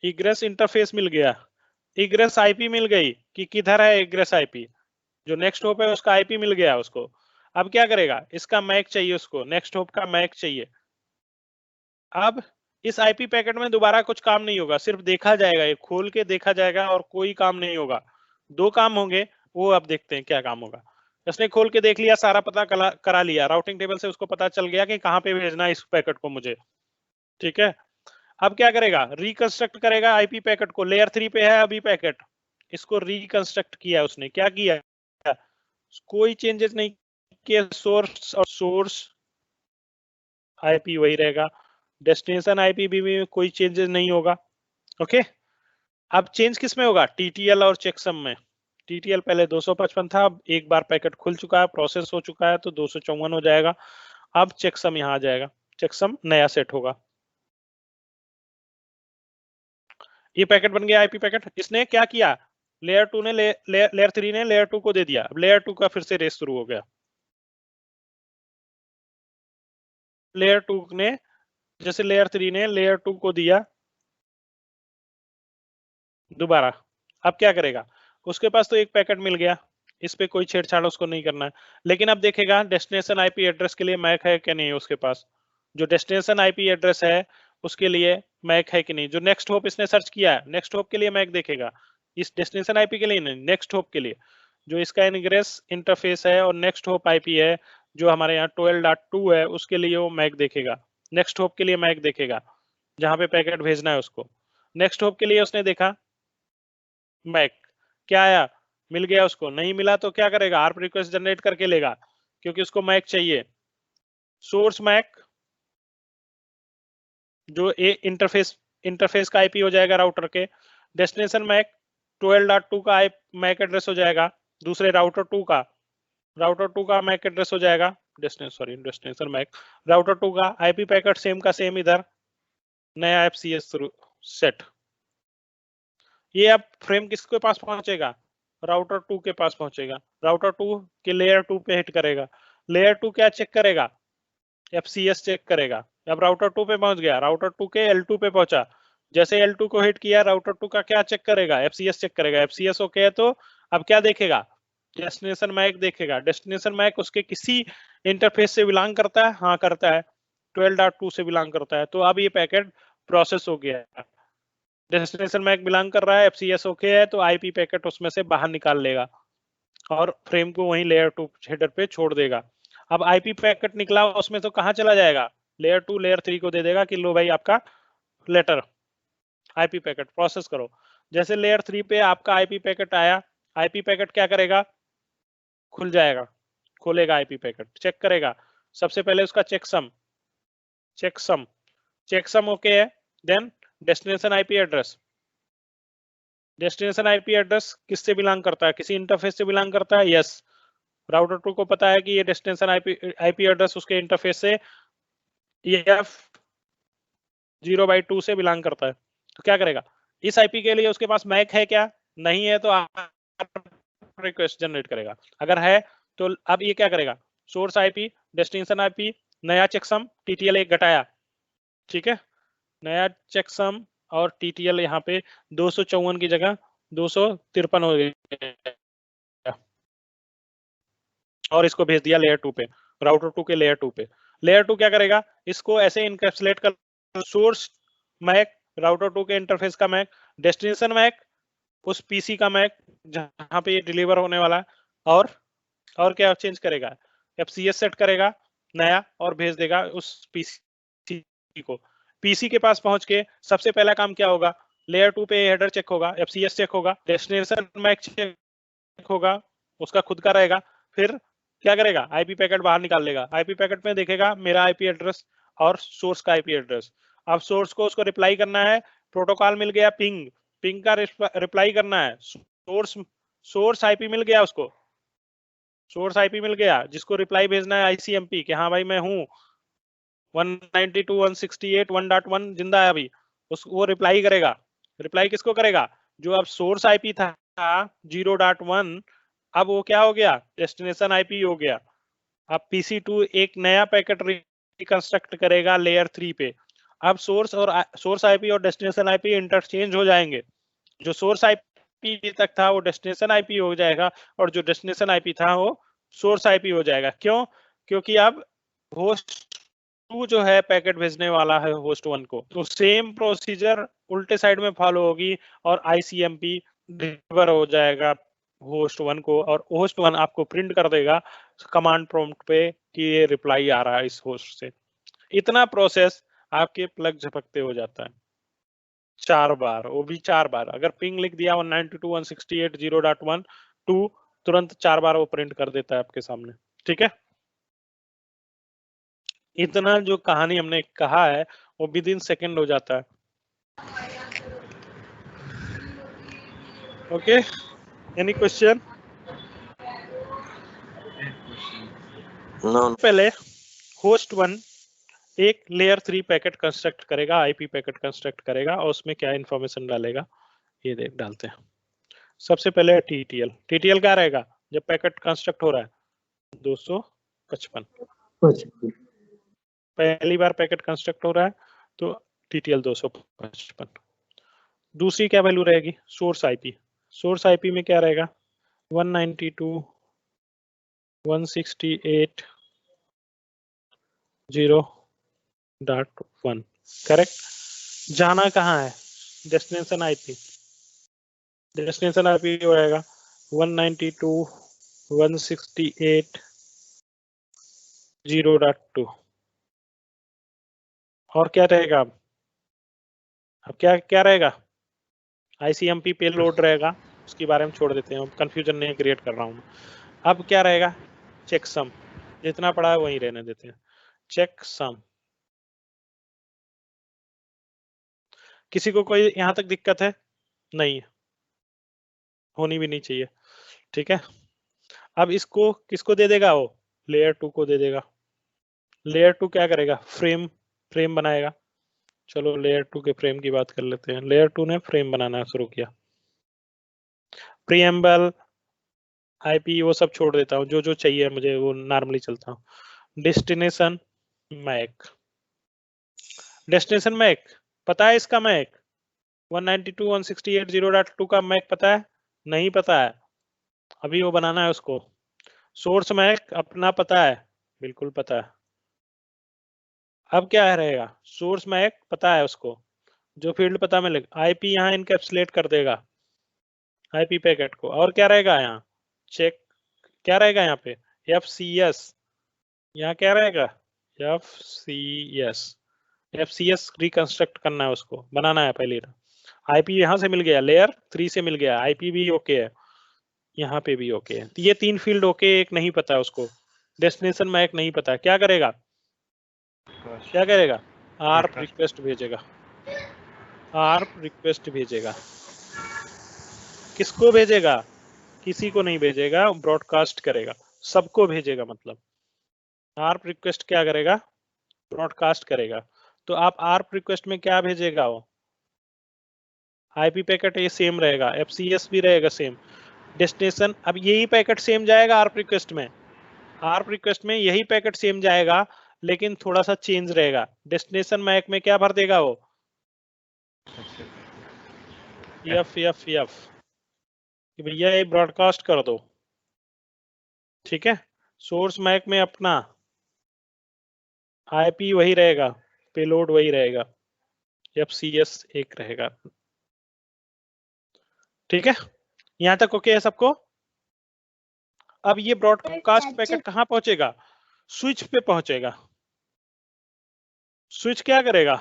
इग्रेस इंटरफेस मिल गया, इग्रेस आईपी मिल गई कि किधर है इग्रेस आईपी, जो नेक्स्ट होप है उसका आईपी मिल गया उसको। अब क्या करेगा, इसका मैक चाहिए उसको, नेक्स्ट होप का मैक चाहिए। अब इस आईपी पैकेट में दोबारा कुछ काम नहीं होगा, सिर्फ देखा जाएगा, ये खोल के देखा जाएगा और कोई काम नहीं होगा। 2 काम होंगे, वो अब देखते हैं क्या काम होगा। इसने खोल के देख लिया, सारा पता करा लिया, राउटिंग टेबल से उसको पता चल गया कि कहाँ पे भेजना है इस पैकेट को मुझे, ठीक है। अब क्या करेगा, रिकंस्ट्रक्ट करेगा आईपी पैकेट को, लेयर 3 पे है अभी पैकेट, इसको रिकंस्ट्रक्ट किया उसने, क्या किया, कोई चेंजेस नहीं किया, सोर्स और सोर्स आईपी वही रहेगा, डेस्टिनेशन आईपी भी कोई चेंजेस नहीं होगा, ओके। अब चेंज किस में होगा, टीटीएल और चेकसम में। टीटीएल पहले 255 था, अब एक बार पैकेट खुल चुका है, प्रोसेस हो चुका है तो 254 हो जाएगा। अब चेकसम यहाँ आ जाएगा, चेकसम नया सेट होगा। ये पैकेट बन गया आईपी पैकेट। इसने क्या किया, लेयर 2 ने लेयर 3 ने लेयर 2 को दे दिया, अब लेयर 2 का फिर से रेस शुरू हो गया। लेयर 2 ने, जैसे लेयर 3 ने लेयर 2 को दिया दोबारा, अब क्या करेगा, उसके पास तो एक पैकेट मिल गया, इस पे कोई छेड़छाड़ उसको नहीं करना है, लेकिन अब देखेगा डेस्टिनेशन आईपी एड्रेस के लिए मैक है कि नहीं उसके पास। जो डेस्टिनेशन आईपी एड्रेस है उसके लिए मैक है कि नहीं, जो नेक्स्ट होप इसने सर्च किया है नेक्स्ट होप के लिए मैक देखेगा, इस डेस्टिनेशन आईपी के लिए नहीं, नेक्स्ट होप के लिए। जो इसका इनग्रेस इंटरफेस है और नेक्स्ट होप आईपी है जो हमारे यहाँ 12.2 है, उसके लिए वो मैक देखेगा, नेक्स्ट होप के लिए मैक देखेगा जहां पे पैकेट भेजना है उसको। नेक्स्ट होप के लिए उसने देखा मैक, क्या आया, मिल गया उसको, नहीं मिला तो क्या करेगा, आर्प रिक्वेस्ट जनरेट करके लेगा क्योंकि उसको मैक चाहिए। सोर्स मैक जो ए इंटरफेस का आईपी हो जाएगा राउटर के, डेस्टिनेशन मैक 12.2 का मैक एड्रेस हो जाएगा, दूसरे राउटर 2 का, राउटर 2 का मैक एड्रेस हो जाएगा, डेस्टिनेशन मैक राउटर 2 का आईपी पैकेट सेम का सेम इधर, नया एफसीएस सेट। ये अब फ्रेम किसके पास पहुंचेगा, राउटर 2 के पास पहुंचेगा, राउटर 2 के लेयर 2 पे हिट करेगा, लेयर 2 क्या चेक करेगा, एफसीएस चेक करेगा। अब राउटर 2 पे पहुंच गया, राउटर 2 के L2 पे पहुंचा, जैसे L2 को हिट किया राउटर 2 का क्या चेक करेगा, एफसीएस चेक करेगा, एफसीएस ओके है तो अब क्या देखेगा, डेस्टिनेशन मैक देखेगा। डेस्टिनेशन मैक उसके किसी इंटरफेस से बिलोंग करता है, हाँ करता है, 12.2 से बिलोंग करता है, तो अब ये पैकेट प्रोसेस हो गया है। डेस्टिनेशन मैक बिलोंग कर रहा है, एफसीएस ओके है, तो आईपी पैकेट उसमें से बाहर निकाल लेगा और फ्रेम को वहीं लेयर 2 हेडर पे छोड़ देगा। अब आईपी पैकेट निकला उसमें तो कहां चला जाएगा, लेयर 2 लेयर 3 को दे देगा कि लो भाई आपका लेटर आईपी पैकेट प्रोसेस करो। जैसे लेयर 3 पे आपका आईपी पैकेट आया, आईपी पैकेट क्या करेगा, खुल जाएगा, खोलेगा आईपी पैकेट, चेक करेगा, सबसे पहले उसका चेकसम ओके है, then destination IP address, destination IP address किससे बिलोंग करता है? किसी इंटरफेस से बिलोंग करता है? यस, राउटर 2 को पता है कि ये डेस्टिनेशन आईपी एड्रेस उसके इंटरफेस से EF 0/2 से बिलोंग करता है। तो क्या करेगा? इस आईपी के लिए उसके पास मैक है क्या? नहीं है, तो रिक्वेस्ट जनरेट करेगा। अगर है तो अब ये क्या करेगा? सोर्स आईपी, डेस्टिनेशन आईपी, नया चेकसम, TTL एक घटाया, ठीक है, नया चेकसम और TTL यहाँ पे 254 की जगह 253 हो गया और इसको भेज दिया लेयर 2 पे, राउटर 2 के लेयर 2 पे। लेयर 2 क्या करेगा? इसको ऐसे इनकैप्सुलेट कर, सोर्स मैक, राउटर 2 के इंटरफेस का मैक, डेस्टिनेशन मैक, उस पीसी का मैक जहां पे ये डिलीवर होने वाला है, और क्या चेंज करेगा? FCS सेट करेगा नया और भेज देगा उस पीसी को। पीसी के पास पहुंच के सबसे पहला काम क्या होगा? लेयर 2 पे हेडर चेक होगा, FCS चेक होगा, डेस्टिनेशन मैक चेक होगा, उसका खुद का रहेगा। फिर क्या करेगा? आईपी पैकेट बाहर निकाल लेगा। आईपी पैकेट में देखेगा मेरा आईपी एड्रेस और सोर्स का आईपी एड्रेस। अब सोर्स को उसको रिप्लाई करना है, प्रोटोकॉल मिल गया पिंग, पिंग का रिप्लाई करना है। सोर्स आईपी मिल गया उसको, सोर्स आईपी मिल गया जिसको रिप्लाई भेजना है ICMP कि हाँ भाई मैं हूँ 192.168.1.1 जिंदा है अभी, वो रिप्लाई करेगा। रिप्लाई किसको करेगा? जो अब सोर्स आईपी था 0.1, अब वो क्या हो गया? डेस्टिनेशन आईपी हो गया। अब PC2 एक नया पैकेट रिकंस्ट्रक्ट करेगा लेयर 3 पे। अब सोर्स आईपी और डेस्टिनेशन आईपी इंटरचेंज हो जाएंगे। जो सोर्स आईपी तक था वो डेस्टिनेशन आईपी हो जाएगा और जो डेस्टिनेशन आईपी था वो सोर्स आईपी हो जाएगा। क्यों? क्योंकि अब होस्ट 2 जो है पैकेट भेजने वाला है होस्ट 1 को, तो सेम प्रोसीजर उल्टे साइड में फॉलो होगी और ICMP डिलीवर हो जाएगा होस्ट 1 को, और होस्ट 1 आपको प्रिंट कर देगा कमांड प्रॉम्प्ट पे कि ये रिप्लाई आ रहा है इस होस्ट से। इतना प्रोसेस आपके प्लग झपकते हो जाता है 4 बार, वो भी 4 बार। अगर पिंग लिख दिया 192.168.0.1 तुरंत 4 बार वो प्रिंट कर देता है आपके सामने, ठीक है। इतना जो कहानी हमने कहा है वो विद इन सेकेंड हो जाता है। Okay, any question? पहले होस्ट 1 एक लेयर 3 पैकेट कंस्ट्रक्ट करेगा, आईपी पैकेट कंस्ट्रक्ट करेगा और उसमें क्या इंफॉर्मेशन डालेगा ये देख डालते हैं। सबसे पहले TTL। TTL क्या रहेगा जब पैकेट कंस्ट्रक्ट हो रहा है? 255। पहली बार पैकेट कंस्ट्रक्ट हो रहा है तो TTL 255। दूसरी क्या वैल्यू रहेगी? Source IP. सोर्स आईपी में क्या रहेगा? 192.168.0.1। करेक्ट। जाना कहाँ है? Destination IP. डेस्टिनेशन आईपी हो जाएगा 192.168.0.2। और क्या रहेगा? अब क्या क्या रहेगा? ICMP पे लोड रहेगा, उसके बारे में छोड़ देते हैं, कंफ्यूजन नहीं क्रिएट कर रहा हूँ। अब क्या रहेगा? चेकसम, जितना पड़ा है वही रहने देते हैं। चेकसम। किसी को कोई यहाँ तक दिक्कत है? नहीं, होनी भी नहीं चाहिए, ठीक है। अब इसको किसको दे देगा? वो लेयर 2 को दे देगा। लेयर 2 क्या करेगा? फ्रेम बनाएगा। चलो लेयर 2 के फ्रेम की बात कर लेते हैं। लेयर 2 ने फ्रेम बनाना शुरू किया। प्रीएम्बल, आईपी वो सब छोड़ देता हूँ, जो जो चाहिए मुझे वो नॉर्मली चलता हूँ। Destination Mac. डेस्टिनेशन मैक पता है इसका? मैक 192.168.0.2 का मैक पता है? नहीं पता है, अभी वो बनाना है उसको। सोर्स मैक अपना पता है? बिल्कुल पता है। अब क्या रहेगा? सोर्स मैक पता है उसको, जो फील्ड पता मिलेगा आईपी यहाँ इनकैप्सुलेट कर देगा आईपी पैकेट को। और क्या रहेगा यहाँ? चेक। क्या रहेगा यहाँ पे? FCS। यहाँ क्या रहेगा? FCS रिकंस्ट्रक्ट करना है, उसको बनाना है पहले। आईपी यहाँ से मिल गया, लेयर 3 से मिल गया, आईपी भी ओके है, यहाँ पे भी ओके है। तो ये 3 फील्ड ओके, एक नहीं पता है उसको, डेस्टिनेशन मैक नहीं पता। क्या करेगा? क्या करेगा? ARP रिक्वेस्ट भेजेगा। ARP रिक्वेस्ट भेजेगा। किसको भेजेगा? किसी को नहीं भेजेगा, ब्रॉडकास्ट करेगा, सबको भेजेगा। मतलब आर्प रिक्वेस्ट क्या करेगा? ब्रॉडकास्ट करेगा। तो आप आर्प रिक्वेस्ट में क्या भेजेगा? वो आईपी पैकेट ये सेम रहेगा, एफसीएस भी रहेगा सेम, डेस्टिनेशन अब यही पैकेट सेम जाएगा आर्प रिक्वेस्ट में। आर्प रिक्वेस्ट में यही पैकेट सेम जाएगा, लेकिन थोड़ा सा चेंज रहेगा। डेस्टिनेशन मैक में क्या भर देगा वो? एफ एफ एफ कि भैया ये ब्रॉडकास्ट कर दो, ठीक है। सोर्स मैक में अपना आईपी वही रहेगा, पेलोड वही रहेगा, एफसीएस एक रहेगा, ठीक है। यहां तक ओके है सबको? अब ये ब्रॉडकास्ट पैकेट कहां पहुंचेगा? स्विच पे पहुंचेगा। स्विच क्या करेगा?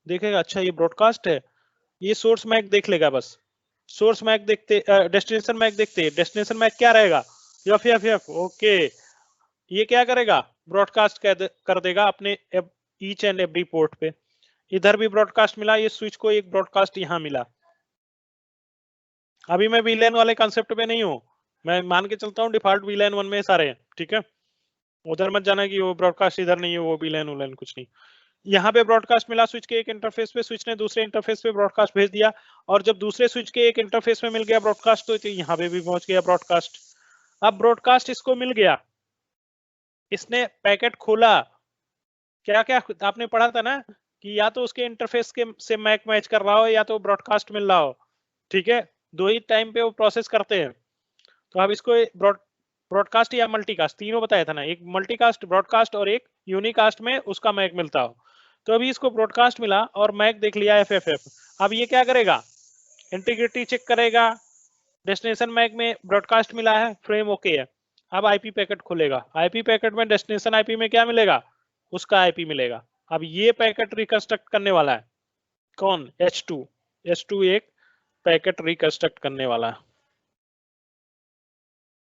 देखेगा अच्छा ये ब्रॉडकास्ट है, ये सोर्स मैक देख लेगा बस। सोर्स मैक देखते, डेस्टिनेशन मैक देखते, डेस्टिनेशन मैक क्या रहेगा? F F F, okay. ये क्या करेगा? ब्रॉडकास्ट कर देगा अपने ईच एंड एवरी पोर्ट पे। इधर भी ब्रॉडकास्ट मिला, ये स्विच को एक ब्रॉडकास्ट यहां मिला। अभी मैं वीलैन वाले कॉन्सेप्ट पे नहीं हूं, मैं मान के चलता हूं डिफॉल्ट वीलैन 1 में सारे हैं, ठीक है। उधर मत जाना कि वो ब्रॉडकास्ट इधर नहीं है, वो वीलैन उलैन कुछ नहीं। यहाँ पे ब्रॉडकास्ट मिला स्विच के एक इंटरफेस पे, स्विच ने दूसरे इंटरफेस पे ब्रॉडकास्ट भेज दिया, और जब दूसरे स्विच के एक इंटरफेस में मिल गया ब्रॉडकास्ट, तो यहाँ पे भी पहुंच गया ब्रॉडकास्ट। अब ब्रॉडकास्ट इसको मिल गया, इसने पैकेट खोला, क्या क्या आपने पढ़ा था ना कि या तो उसके इंटरफेस के से मैक मैच कर रहा हो या तो ब्रॉडकास्ट मिल रहा हो, ठीक है। दो ही टाइम पे वो प्रोसेस करते हैं। तो अब इसको ब्रॉडकास्ट या मल्टीकास्ट तीनों बताया था ना, एक मल्टीकास्ट, ब्रॉडकास्ट और एक यूनिकास्ट में उसका मैक मिलता हो। तो अभी इसको ब्रॉडकास्ट मिला और मैक देख लिया एफएफएफ। अब ये क्या करेगा? इंटीग्रिटी चेक करेगा, डेस्टिनेशन मैक में ब्रॉडकास्ट मिला है, फ्रेम ओके है। अब आईपी पैकेट खुलेगा, आईपी पैकेट में डेस्टिनेशन आईपी में क्या मिलेगा? उसका आईपी मिलेगा। अब ये पैकेट रिकंस्ट्रक्ट करने वाला है कौन? H2। H2 एक पैकेट रिकंस्ट्रक्ट करने वाला है।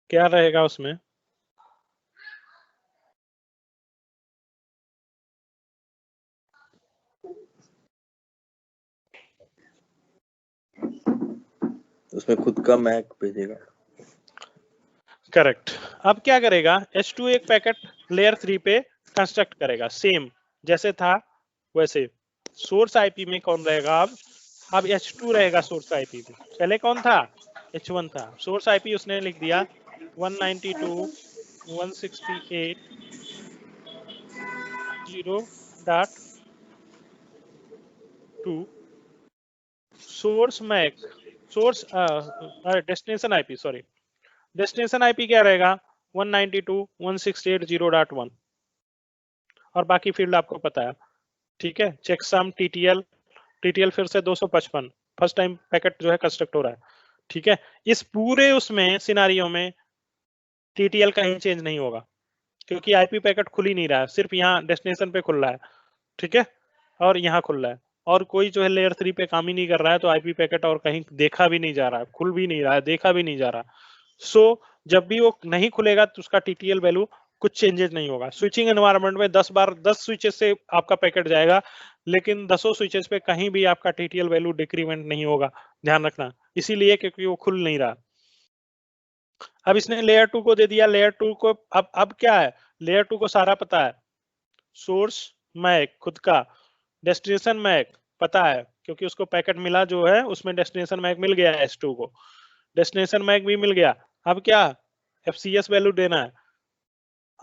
क्या रहेगा उसमें? उसमें खुद का मैक भेजेगा। करेक्ट। अब क्या करेगा? H2 एक पैकेट लेयर 3 पे कंस्ट्रक्ट करेगा, सेम जैसे था वैसे। सोर्स आईपी में कौन रहेगा? अब H2 रहेगा सोर्स आईपी में। पहले कौन था? H1 था। सोर्स आईपी उसने लिख दिया 192.168.0.2। Source MAC, source destination IP, sorry, destination IP क्या रहेगा? 192.168.0.1 और बाकी फील्ड आपको पता है, ठीक है। चेकसम टीटीएल, टीटीएल फिर से 255, फर्स्ट टाइम पैकेट जो है कंस्ट्रक्ट हो रहा है, ठीक है। इस पूरे उसमें सिनारियो में टीटीएल कहीं चेंज नहीं होगा, क्योंकि आईपी पैकेट खुल ही नहीं रहा है, सिर्फ यहाँ डेस्टिनेशन पे खुल रहा है, ठीक है, और यहाँ खुल रहा है, और कोई जो है लेयर 3 पे काम ही नहीं कर रहा है, तो आईपी पैकेट और कहीं देखा भी नहीं जा रहा है, खुल भी नहीं रहा है, देखा भी नहीं जा रहा। सो जब भी वो नहीं खुलेगा तो उसका टीटीएल वैल्यू कुछ चेंजेस नहीं होगा। स्विचिंग एनवायरनमेंट में 10 बार 10 स्विचेस से आपका पैकेट जाएगा, लेकिन 10 स्विचेस पे कहीं भी आपका टीटीएल वैल्यू डिक्रीमेंट नहीं होगा, ध्यान रखना, इसीलिए क्योंकि वो खुल नहीं रहा। अब इसने लेयर 2 को दे दिया, लेयर 2 को अब क्या है? लेयर 2 को सारा पता है, सोर्स मैक खुद का, डेस्टिनेशन मैक पता है, क्योंकि उसको पैकेट मिला जो है उसमें डेस्टिनेशन मैक मिल गया है H2 को, डेस्टिनेशन मैक भी मिल गया। अब क्या? एफसीएस वैल्यू देना है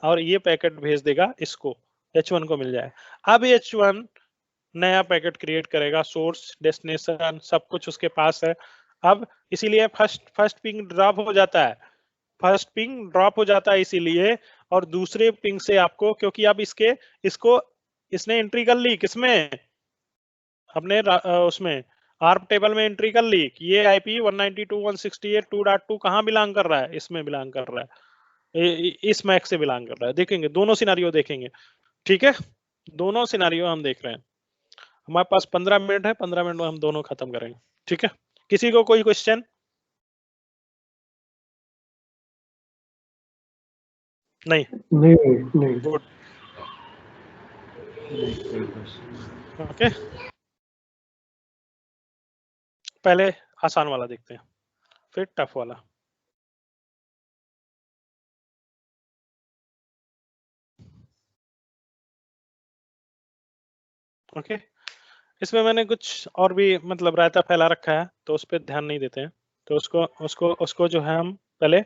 और ये पैकेट भेज देगा इसको, H1 को मिल जाए। अब H1 नया पैकेट क्रिएट करेगा, सोर्स डेस्टिनेशन सब कुछ उसके पास है। अब इसीलिए फर्स्ट पिंग ड्रॉप हो जाता है, फर्स्ट पिंग ड्रॉप हो जाता है इसीलिए, और दूसरे पिंग से आपको, क्योंकि अब इसको इसने एंट्री कर ली किसमें? अपने उसमें आर्प टेबल में एंट्री कर ली कि ये आईपी 192.168.2.2 कहां बिलोंग कर रहा है? इसमें बिलोंग कर रहा है, इस मैक से बिलोंग कर रहा है। देखेंगे दोनों सिनारियो देखेंगे, ठीक है, दोनों सिनारियो हम देख रहे हैं। हमारे पास 15 मिनट है, 15 मिनट में हम दोनों खत्म करेंगे, ठीक है। किसी को कोई क्वेश्चन? नहीं, नहीं गुड, ओके। पहले आसान वाला देखते हैं, फिर टफ वाला। ओके, इसमें मैंने कुछ और भी मतलब रायता फैला रखा है, तो उस पर ध्यान नहीं देते हैं। तो उसको जो है हम पहले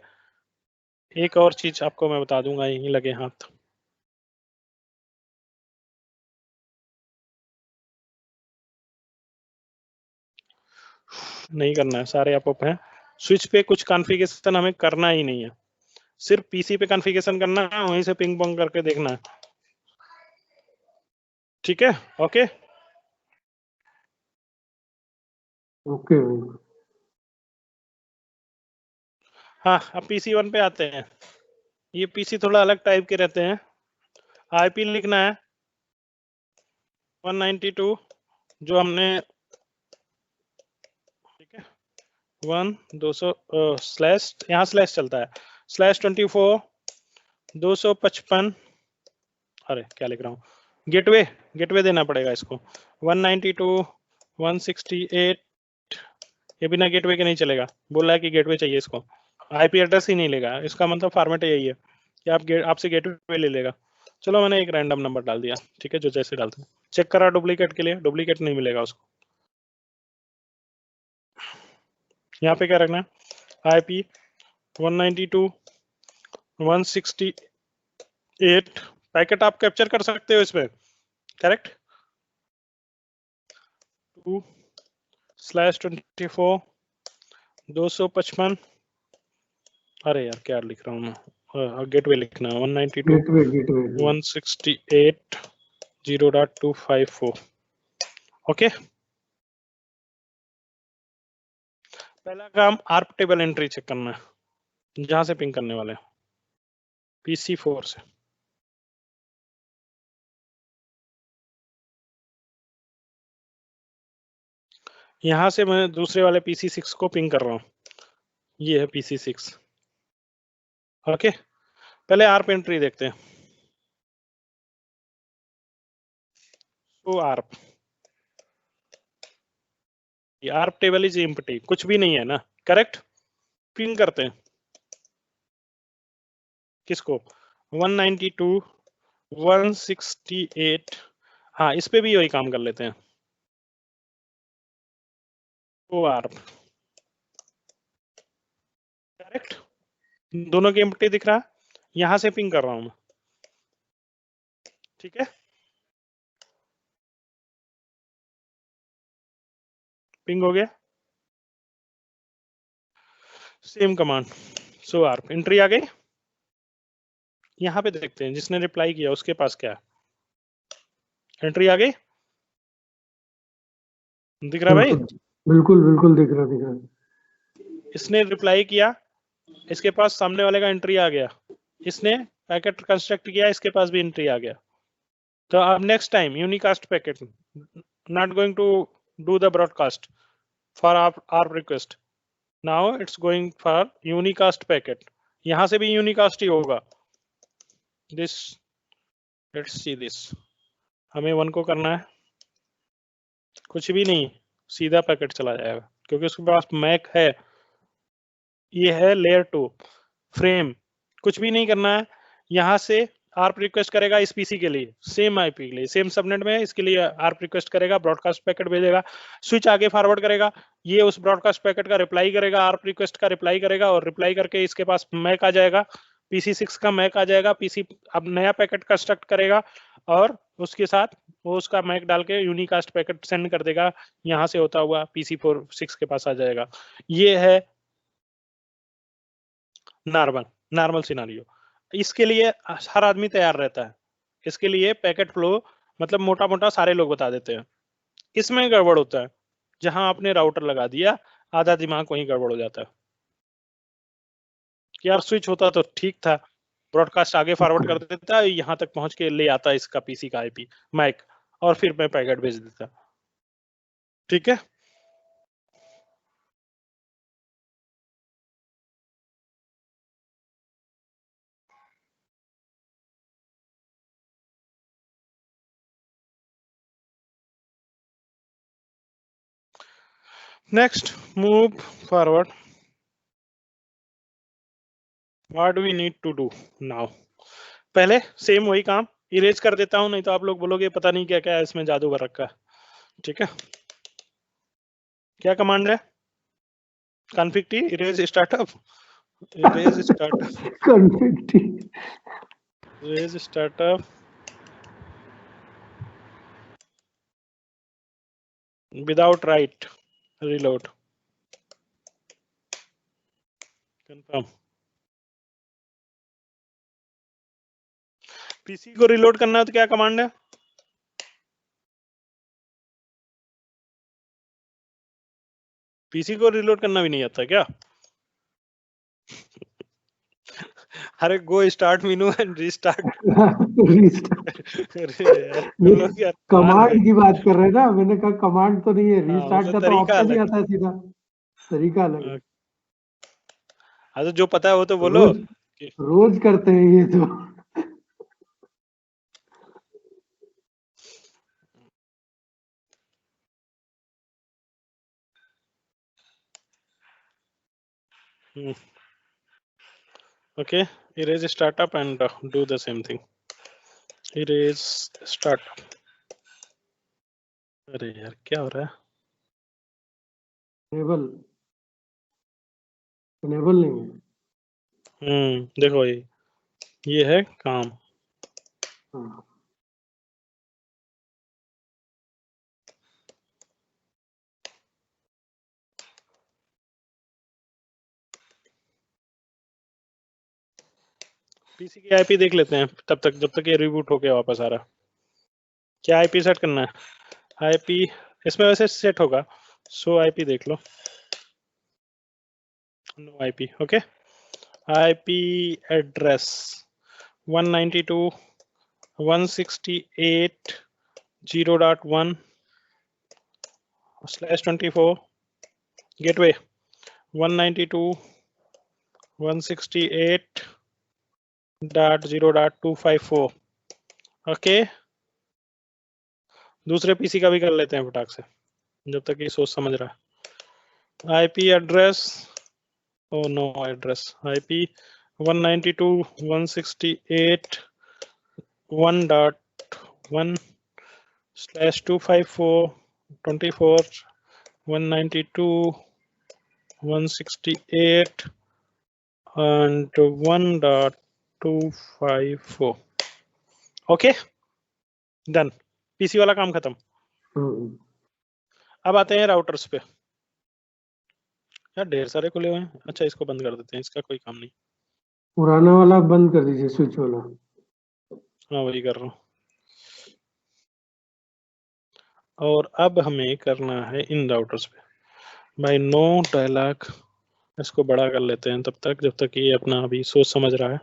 एक और चीज आपको मैं बता दूंगा, यहीं लगे हाथ। नहीं करना है, सारे अप हैं। स्विच पे कुछ कॉन्फ़िगरेशन हमें करना ही नहीं है, सिर्फ पीसी पे कॉन्फ़िगरेशन करना है, वहीं से पिंग पोंग करके देखना है। ठीक है, ओके। ओके। हाँ, अब पीसी 1 पे आते हैं। ये पीसी थोड़ा अलग टाइप के रहते हैं। आईपी लिखना है 192 जो हमने, ठीक है, 1 200 स्लैश, यहाँ स्लैश चलता है, स्लैश 24 255, अरे क्या लिख रहा हूँ, गेटवे, गेटवे देना पड़ेगा इसको 192 168। ये बिना गेटवे के नहीं चलेगा, बोल रहा है कि गेटवे चाहिए इसको, आईपी एड्रेस ही नहीं लेगा, इसका मतलब फॉर्मेट यही है कि आपसे गेटवे ले लेगा। चलो मैंने एक रैंडम नंबर डाल दिया, ठीक है, जो जैसे डालते हैं। चेक करा डुप्लीकेट के लिए, डुप्लीकेट नहीं मिलेगा उसको। यहाँ पे क्या रखना है, आईपी 192.168 पैकेट आप कैप्चर कर सकते हो इसमें, करेक्ट। 2/24 255, अरे यार क्या लिख रहा हूँ मैं, गेटवे लिखना है 192 गेटवे गेटवे 168 0.254। ओके, पहला काम आर्प टेबल एंट्री चेक करना है, जहां से पिंग करने वाले हैं, PC4 से। यहां से मैं दूसरे वाले PC6 को पिंग कर रहा हूँ, ये है PC6। ओके, पहले आर्प एंट्री देखते हैं। तो आर्प टेबल इज एम्प्टी, कुछ भी नहीं है ना, करेक्ट। पिंग करते हैं किसको, 192 168, हाँ इस पे भी वही काम कर लेते हैं। तो आर्प करेक्ट, दोनों के एम्प्टी दिख रहा है, यहां से पिंग कर रहा हूं मैं, ठीक है। पिंग हो गया, सेम कमांड, सो आर्प एंट्री आ गई। यहां पे देखते हैं जिसने रिप्लाई किया उसके पास क्या है, एंट्री आ गई, दिख रहा है भाई। बिल्कुल बिल्कुल दिख रहा। इसने रिप्लाई किया, इसके पास सामने वाले का एंट्री आ गया, इसने पैकेट कंस्ट्रक्ट किया, इसके पास भी एंट्री आ गया। तो अब next time unicast packet not going to do the broadcast for our request, now it's going for unicast packet, यहां से भी unicast ही होगा। this let's see this, हमें 1 को करना है, कुछ भी नहीं, सीधा पैकेट चला जाएगा क्योंकि उसके पास मैक है, ये है लेयर 2 फ्रेम, कुछ भी नहीं करना है। यहां से आर्प रिक्वेस्ट करेगा इस पीसी के लिए, सेम आईपी के लिए, सेम सबनेट में, इसके लिए आर्प रिक्वेस्ट करेगा, ब्रॉडकास्ट पैकेट भेजेगा, स्विच आगे फॉरवर्ड करेगा, ये उस ब्रॉडकास्ट पैकेट का रिप्लाई करेगा, आर्प रिक्वेस्ट का रिप्लाई करेगा, और रिप्लाई करके इसके पास मैक आ जाएगा, PC6 का मैक आ जाएगा, पीसी अब नया पैकेट कंस्ट्रक्ट करेगा, और उसके साथ वो उसका मैक डाल के यूनिकास्ट पैकेट सेंड कर देगा, यहां से होता हुआ PC6 के पास आ जाएगा। ये है नॉर्मल सिनारियो। इसके लिए हर आदमी तैयार रहता है, इसके लिए पैकेट फ्लो मतलब मोटा मोटा सारे लोग बता देते हैं। इसमें गड़बड़ होता है, जहां आपने राउटर लगा दिया आधा दिमाग वहीं गड़बड़ हो जाता है कि यार स्विच होता तो ठीक था, ब्रॉडकास्ट आगे फॉरवर्ड कर देता, यहां तक पहुंच के ले आता इसका पीसी का आईपी मैक, और फिर मैं पैकेट भेज देता। ठीक है, next move forward, what we need to do now, पहले सेम वही काम इरेज कर देता हूं, नहीं तो आप लोग बोलोगे पता नहीं क्या क्या है इसमें जादू भर रखा है। ठीक है, क्या कमांड है? Config T erase startup, erase startup, conflict erase startup without right reload confirm. PC को रीलोड करना है तो क्या कमांड है? पीसी को रीलोड करना भी नहीं आता क्या? अरे गो start menu and restart. Command की बात कर रहे हैं ना, मैंने कहा कमांड तो नहीं है, रीस्टार्ट मतलब का तो तरीका ऑप्शन ही अलग आता है सीधा, तरीका अलग है। हाँ तो जो पता है वो तो बोलो। रोज करते हैं ये तो। Okay, erase startup and do the same thing. Erase startup. अरे यार क्या हो रहा है? इनेबल नहीं है। देखो ये है काम। हाँ। पीसी की आईपी देख लेते हैं तब तक, जब तक ये रिबूट होके वापस आ रहा। क्या आईपी सेट करना है? आईपी इसमें वैसे सेट होगा, सो आईपी देख लो। No IP, okay. IP address 192.168.0.1/24, gateway 192.168.0.254। Okay, दूसरे पीसी का भी कर लेते हैं फटाक से जब तक ये सोच समझ रहा है। IP address, oh no address, IP 192.168.1/254 192.168 and 1.254। Okay done, PC वाला काम खत्म। अब आते हैं राउटर्स पे। यार ढेर सारे खुले हुए हैं। अच्छा इसको बंद कर देते हैं, इसका कोई काम नहीं। पुराना वाला बंद कर दीजिए, स्विच वाला। हाँ वही कर रहा हूँ। और अब हमें करना है इन राउटर्स पे भाई नो डायलॉग। इसको बड़ा कर लेते हैं तब तक, जब तक ये अपना अभी सोच समझ रहा है।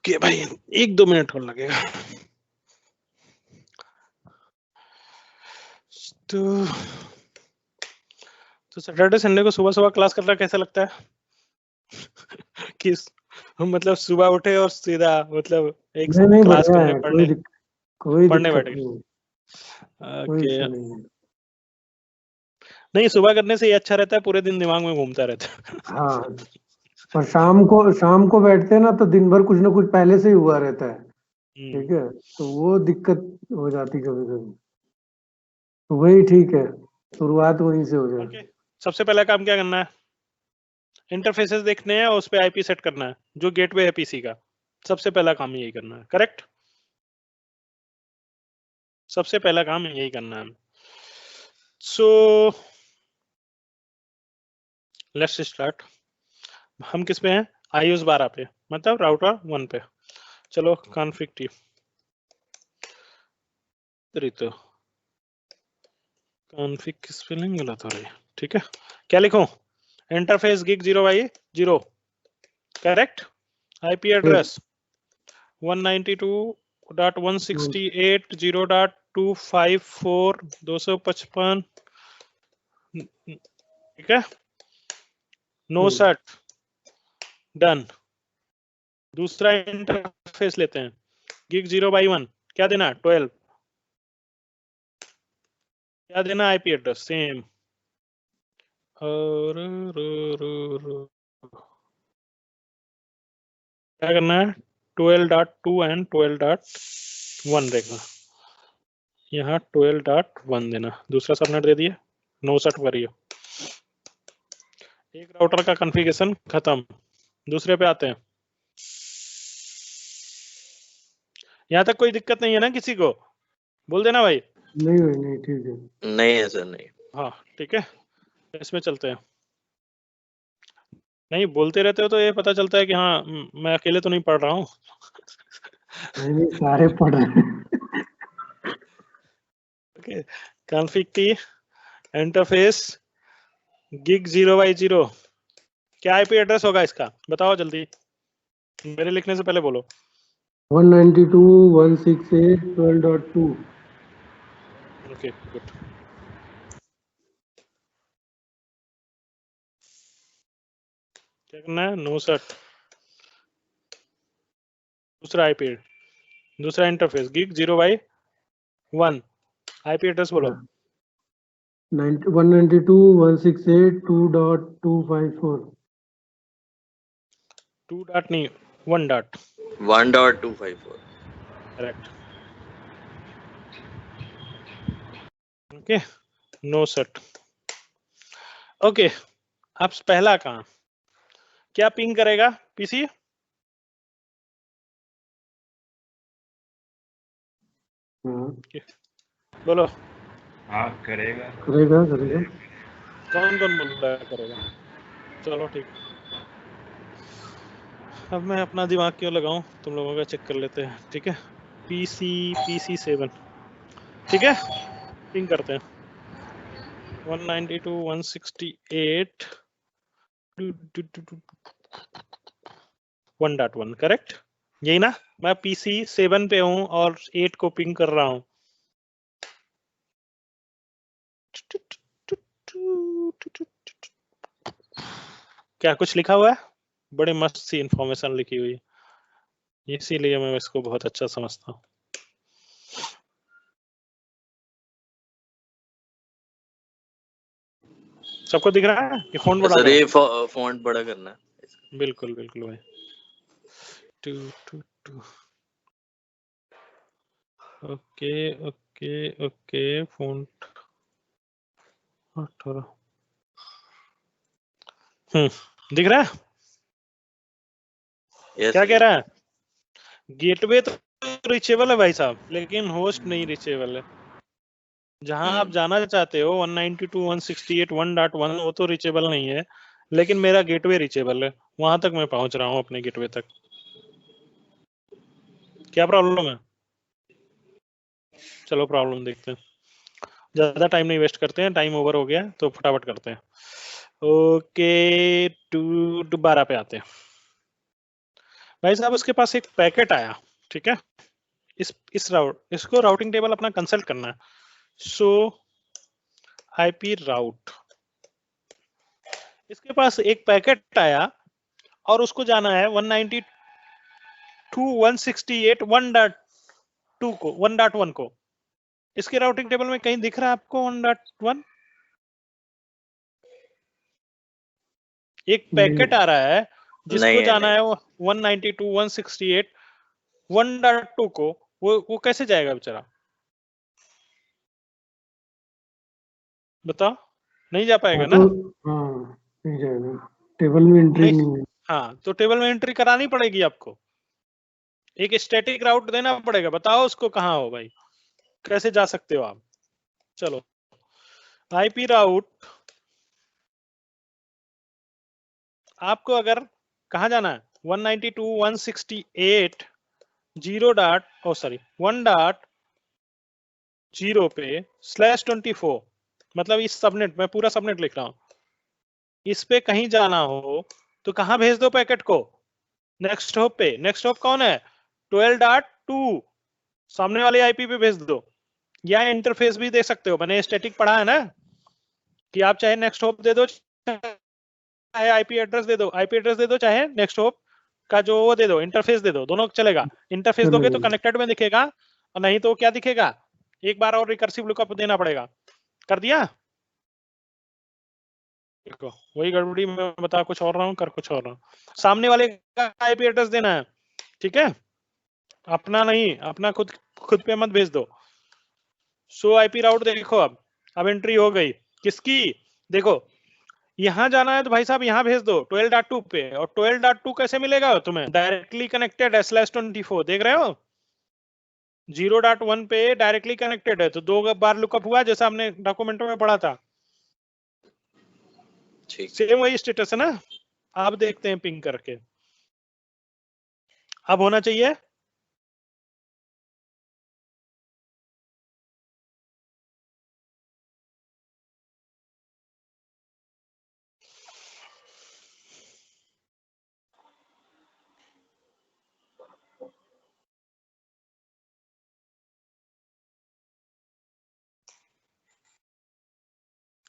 कि भाई 1-2 मिनट और लगेगा। तो सैटरडे संडे को सुबह सुबह क्लास करना कैसा लगता है? किस मतलब सुबह उठे और सीधा मतलब एक नहीं क्लास बढ़िया करने है, पढ़ने कोई पढ़ने दिक्कत बैठ गए। नहीं है, कोई ओके, इशू नहीं है। नहीं सुबह करने से ये अच्छा रहता है, पूरे दिन दिमाग में घूमता रहता है। हाँ, और शाम को बैठते हैं ना तो दिन भर कुछ ना कुछ पहले से ही हुआ रहता है, ठीक है, तो वो दिक्कत हो जाती कभी कभी, तो वही ठीक है, शुरुआत वहीं से हो जाए। ओके, सबसे पहला काम क्या करना है? इंटरफेसेस देखने हैं और उस पे आईपी सेट करना है, जो गेटवे है पीसी का। सबसे पहला काम यही करना है, करेक्ट? सबसे पहला काम यही करना है। So let's start. हम किस पे हैं? iOS 12 पे, मतलब राउटर 1 पे। चलो कॉन्फ़िग टी तो कॉन्फ़िग की स्पेलिंग गलत हो रही है। ठीक है, क्या लिखूं? Interface gig 0 by 0, correct? IP address 192.168.0.254 ठीक है, नो सेट डन। दूसरा इंटरफेस लेते हैं, gig 0/1 क्या देना, 12 क्या देना, आईपी एड्रेस सेम, और क्या करना है, 12.2 एंड 12.1 देखना, यहाँ 12.1 देना। दूसरा सबनेट दे दिया, नो सेट करिए। एक राउटर का कॉन्फ़िगरेशन खत्म। दूसरे पे आते हैं। यहाँ तक कोई दिक्कत नहीं है ना किसी को, बोल देना भाई। नहीं भाई नहीं, ठीक है। नहीं है सर, नहीं। हाँ ठीक है, इसमें चलते हैं। नहीं बोलते रहते हो तो ये पता चलता है कि हाँ मैं अकेले तो नहीं पढ़ रहा हूँ। नहीं सारे पढ़ रहे हैं। ओके, कॉन्फ़िग की इंटरफेस गिग 0/0 क्या आईपी एड्रेस होगा इसका, बताओ जल्दी, मेरे लिखने से पहले बोलो। 192.168.12.2। Okay good. क्या करना है, नो सेट। दूसरा आईपी, दूसरा इंटरफेस गिग 0/1 आईपी एड्रेस बोलो। 192.168.2.254। 2 डॉट नहीं, 1 dot. 1.254। Correct. Okay, no set. Okay, अब पहला काम क्या पिंग करेगा पीसी, बोलो। हाँ करेगा। करेगा करेगा। कौन कौन बोल रहा है करेगा, चलो ठीक। अब मैं अपना दिमाग क्यों लगाऊं, तुम लोगों का चेक कर लेते हैं, ठीक है। PC 7 ठीक है, पिंग करते हैं 192.168 1.1 करेक्ट, यही ना। मैं PC 7 पे हूं और 8 को पिंग कर रहा हूं। क्या कुछ लिखा हुआ है, बड़े मस्त सी इंफॉर्मेशन लिखी हुई है, इसीलिए मैं इसको बहुत अच्छा समझता हूँ। सबको दिख रहा है कि फोन बढ़ा सर दो? ये फॉन्ट बड़ा करना है। बिल्कुल बिल्कुल भाई। 2 ओके ओके ओके, फॉन्ट 18 दिख रहा है। क्या कह रहा है, गेटवे तो रिचेबल है भाई साहब, लेकिन होस्ट नहीं रिचेबल है। जहां आप जाना चाहते हो 192.168.1.1 वो तो रिचेबल नहीं है, लेकिन मेरा गेटवे रिचेबल है, वहां तक मैं पहुंच रहा हूं अपने गेटवे तक। क्या प्रॉब्लम है, चलो प्रॉब्लम देखते हैं, ज्यादा टाइम नहीं वेस्ट करते हैं, टाइम ओवर हो गया तो फटाफट करते हैं। ओके, 12 पे आते हैं। भाई साहब उसके पास एक पैकेट आया, ठीक है। इसको राउटिंग टेबल अपना कंसल्ट करना है। सो आईपी राउट, इसके पास एक पैकेट आया और उसको जाना है 192.168.1.2 को, 1.1 को। इसके राउटिंग टेबल में कहीं दिख रहा है आपको 1.1? एक पैकेट आ रहा है जिसको जाना है 192.168.1.2 को, वो कैसे जाएगा बेचारा, बताओ। नहीं जा पाएगा ना। हाँ नहीं जाएगा, टेबल में एंट्री नहीं है। हाँ तो टेबल में एंट्री करानी पड़ेगी आपको, एक स्टैटिक राउट देना पड़ेगा, बताओ उसको कहाँ हो भाई, कैसे जा सकते हो आप। चलो आईपी राउट, आपको अगर कहाँ जाना है 192.168 1.0 पे /24, मतलब इस सबनेट में पूरा सबनेट लिख रहा हूं, इस पे कहीं जाना हो तो कहां भेज दो पैकेट को, नेक्स्ट हॉप पे। नेक्स्ट हॉप कौन है, 12.2 सामने वाले आईपी पे भेज दो, या इंटरफेस भी दे सकते हो। मैंने स्टैटिक पढ़ा है ना कि आप चाहे नेक्स्ट होप दे दो, चाहे आईपी एड्रेस दे दो, आईपी एड्रेस दे दो, चाहे नेक्स्ट होप का जो वो दे दो, इंटरफेस दे दो, दोनों चलेगा। इंटरफेस दोगे तो कनेक्टेड में दिखेगा, और नहीं तो क्या दिखेगा, एक बार और रिकर्सिव लुकअप देना पड़ेगा। कर दिया? देखो वही गड़बड़ी मैं बता कुछ और रहा हूँ, कर कुछ और रहा हूँ। सामने वाले का आईपी एड्रेस देना है, ठीक है, अपना नहीं, अपना खुद पे मत भेज दो। सो आईपी राउट देखो, अब एंट्री हो गई किसकी, देखो यहां जाना है तो भाई साहब यहां भेज दो 12.2 पे, और 12.2 कैसे मिलेगा तुम्हें, डायरेक्टली कनेक्टेड है /24, देख रहे हो 0.1 पे डायरेक्टली कनेक्टेड है, तो 2 बार लुकअप हुआ जैसा हमने डॉक्यूमेंट में पढ़ा था, सेम वही स्टेटस है ना। आप देखते हैं पिंग करके, अब होना चाहिए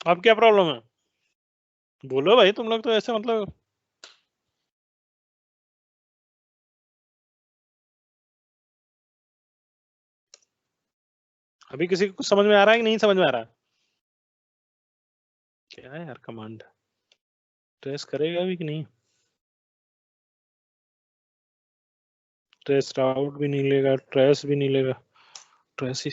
अब क्या प्रॉब्लम है, बोलो भाई तुम लोग तो ऐसे मतलब अभी किसी को कुछ समझ में आ रहा है कि नहीं समझ में आ रहा है? क्या है यार, कमांड ट्रेस करेगा भी कि नहीं, ट्रेस राउट भी नहीं लेगा, ट्रेस भी नहीं लेगा, ट्रेस ही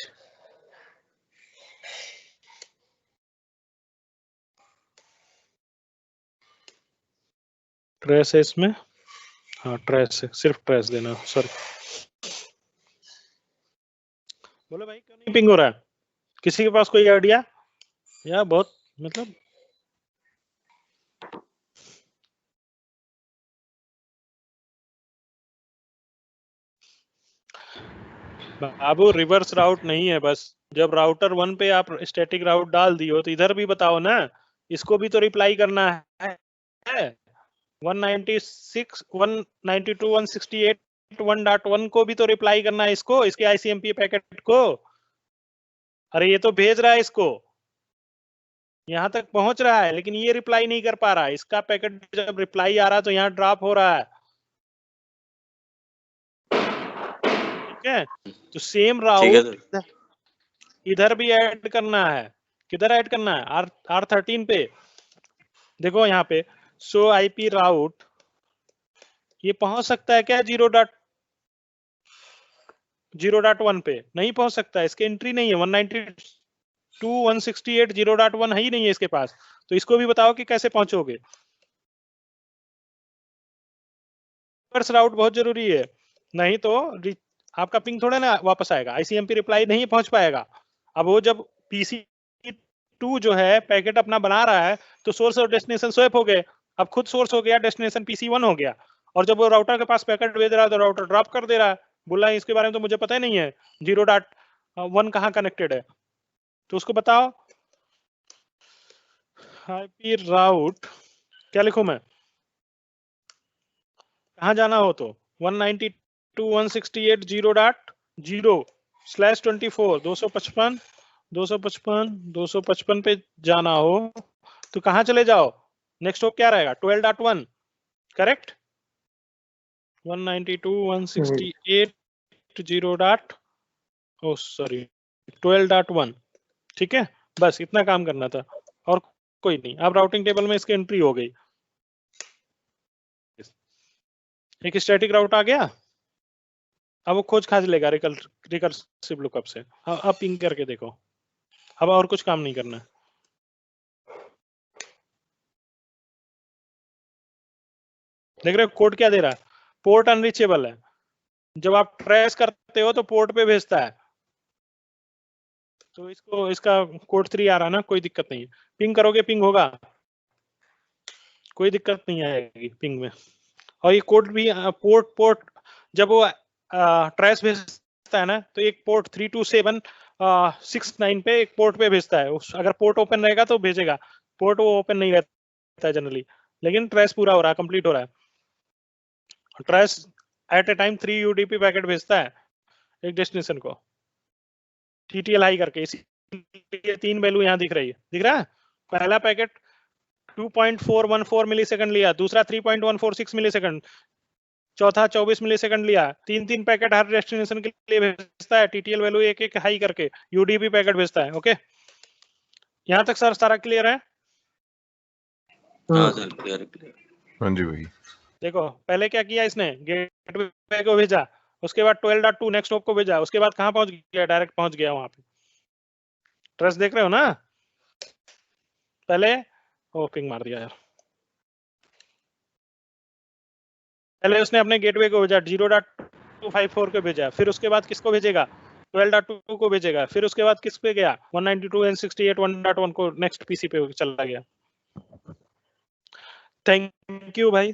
ट्रेस है इसमें, हाँ ट्रेस है, सिर्फ ट्रेस देना, सॉरी। बोलो भाई क्यों नहीं पिंग हो रहा है, किसी के पास कोई आइडिया, या बहुत मतलब बाबू रिवर्स राउट नहीं है, बस जब राउटर 1 पे आप स्टैटिक राउट डाल दियो तो इधर भी बताओ ना, इसको भी तो रिप्लाई करना है 196 192 168 1.1 को भी तो रिप्लाई करना है इसको, इसके आईसीएमपी पैकेट को। अरे ये तो भेज रहा है इसको, यहां तक पहुंच रहा है, लेकिन ये रिप्लाई नहीं कर पा रहा है, इसका पैकेट जब रिप्लाई आ रहा है तो यहाँ ड्रॉप हो रहा है, ठीक है। तो सेम राउट इधर भी ऐड करना है, किधर ऐड करना है, R13 पे देखो, यहाँ पे सो आईपी राउट ये पहुंच सकता है क्या 0.1 पे, नहीं पहुंच सकता, इसके एंट्री नहीं है, 192 168 0.1 है ही नहीं है इसके पास, तो इसको भी बताओ कि कैसे पहुंचोगे। रिवर्स राउट बहुत जरूरी है, नहीं तो आपका पिंग थोड़ा ना वापस आएगा, आईसीएमपी रिप्लाई नहीं पहुंच पाएगा। अब वो जब PC2 जो है पैकेट अपना बना रहा है तो सोर्स और डेस्टिनेशन स्वैप हो गए, अब खुद सोर्स हो गया, डेस्टिनेशन PC1 हो गया, और जब वो राउटर के पास पैकेट भेज रहा है तो राउटर ड्रॉप कर दे रहा है, बोला इसके बारे में तो मुझे पता ही नहीं है 0.1 कहाँ कनेक्टेड है, तो उसको बताओ आईपी राउट क्या लिखूं मैं, कहाँ जाना हो तो 192.168 0.0/24 255 पे जाना हो तो कहाँ चले जाओ, नेक्स्ट होप क्या रहेगा 12.1, करेक्ट 192.168 12.1, ठीक है, बस इतना काम करना था और कोई नहीं। अब राउटिंग टेबल में इसकी एंट्री हो गई, एक स्टैटिक राउट आ गया, अब वो खोज खाज लेगा रिकर्सिव लुकअप से। अब पिंग करके देखो, अब और कुछ काम नहीं करना है, देख रहे हो कोड क्या दे रहा है, पोर्ट अनरीचेबल है, जब आप ट्रेस करते हो तो पोर्ट पे भेजता है, तो इसको इसका कोड 3 आ रहा है ना, कोई दिक्कत नहीं है, पिंग करोगे पिंग होगा, कोई दिक्कत नहीं आएगी पिंग में। और ये कोड भी पोर्ट जब वो ट्रेस भेजता है ना तो एक पोर्ट 32769 पे एक पोर्ट पे भेजता है, अगर पोर्ट ओपन रहेगा तो भेजेगा, पोर्ट वो ओपन नहीं रहता है जनरली, लेकिन ट्रेस पूरा हो रहा है, कंप्लीट हो रहा है, trace at a time 3 UDP packet भेजता है एक डेस्टिनेशन को टीटीएल हाई करके। इसीलिए 3 वैल्यू यहाँ दिख रही है, दिख रहा है। पहला पैकेट 2.414 मिलीसेकंड लिया, दूसरा 3.146 मिलीसेकंड, चौथा 24 मिलीसेकंड लिया। 3 पैकेट हर डेस्टिनेशन के लिए भेजता है टीटीएल वैल्यू एक एक हाई करके यूडीपी पैकेट भेजता है। ओके, यहाँ तक सर सारा क्लियर है? हाँ सर, क्लियर क्लियर। हाँ जी भाई। देखो पहले क्या किया इसने, गेटवे को भेजा, उसके बाद 12.2 नेक्स्ट हॉप को भेजा, उसके बाद कहाँ पहुंच गया, डायरेक्ट पहुंच गया वहां पे। ट्रस्ट देख रहे हो ना? पहले पिंग मार दिया यार। पहले उसने अपने गेटवे को भेजा 0.254 को भेजा, फिर उसके बाद किसको भेजेगा, 12.2 को भेजेगा, फिर उसके बाद किस पे गया, 192.168 1.1 को नेक्स्ट पीसी पे चला गया। थैंक यू भाई।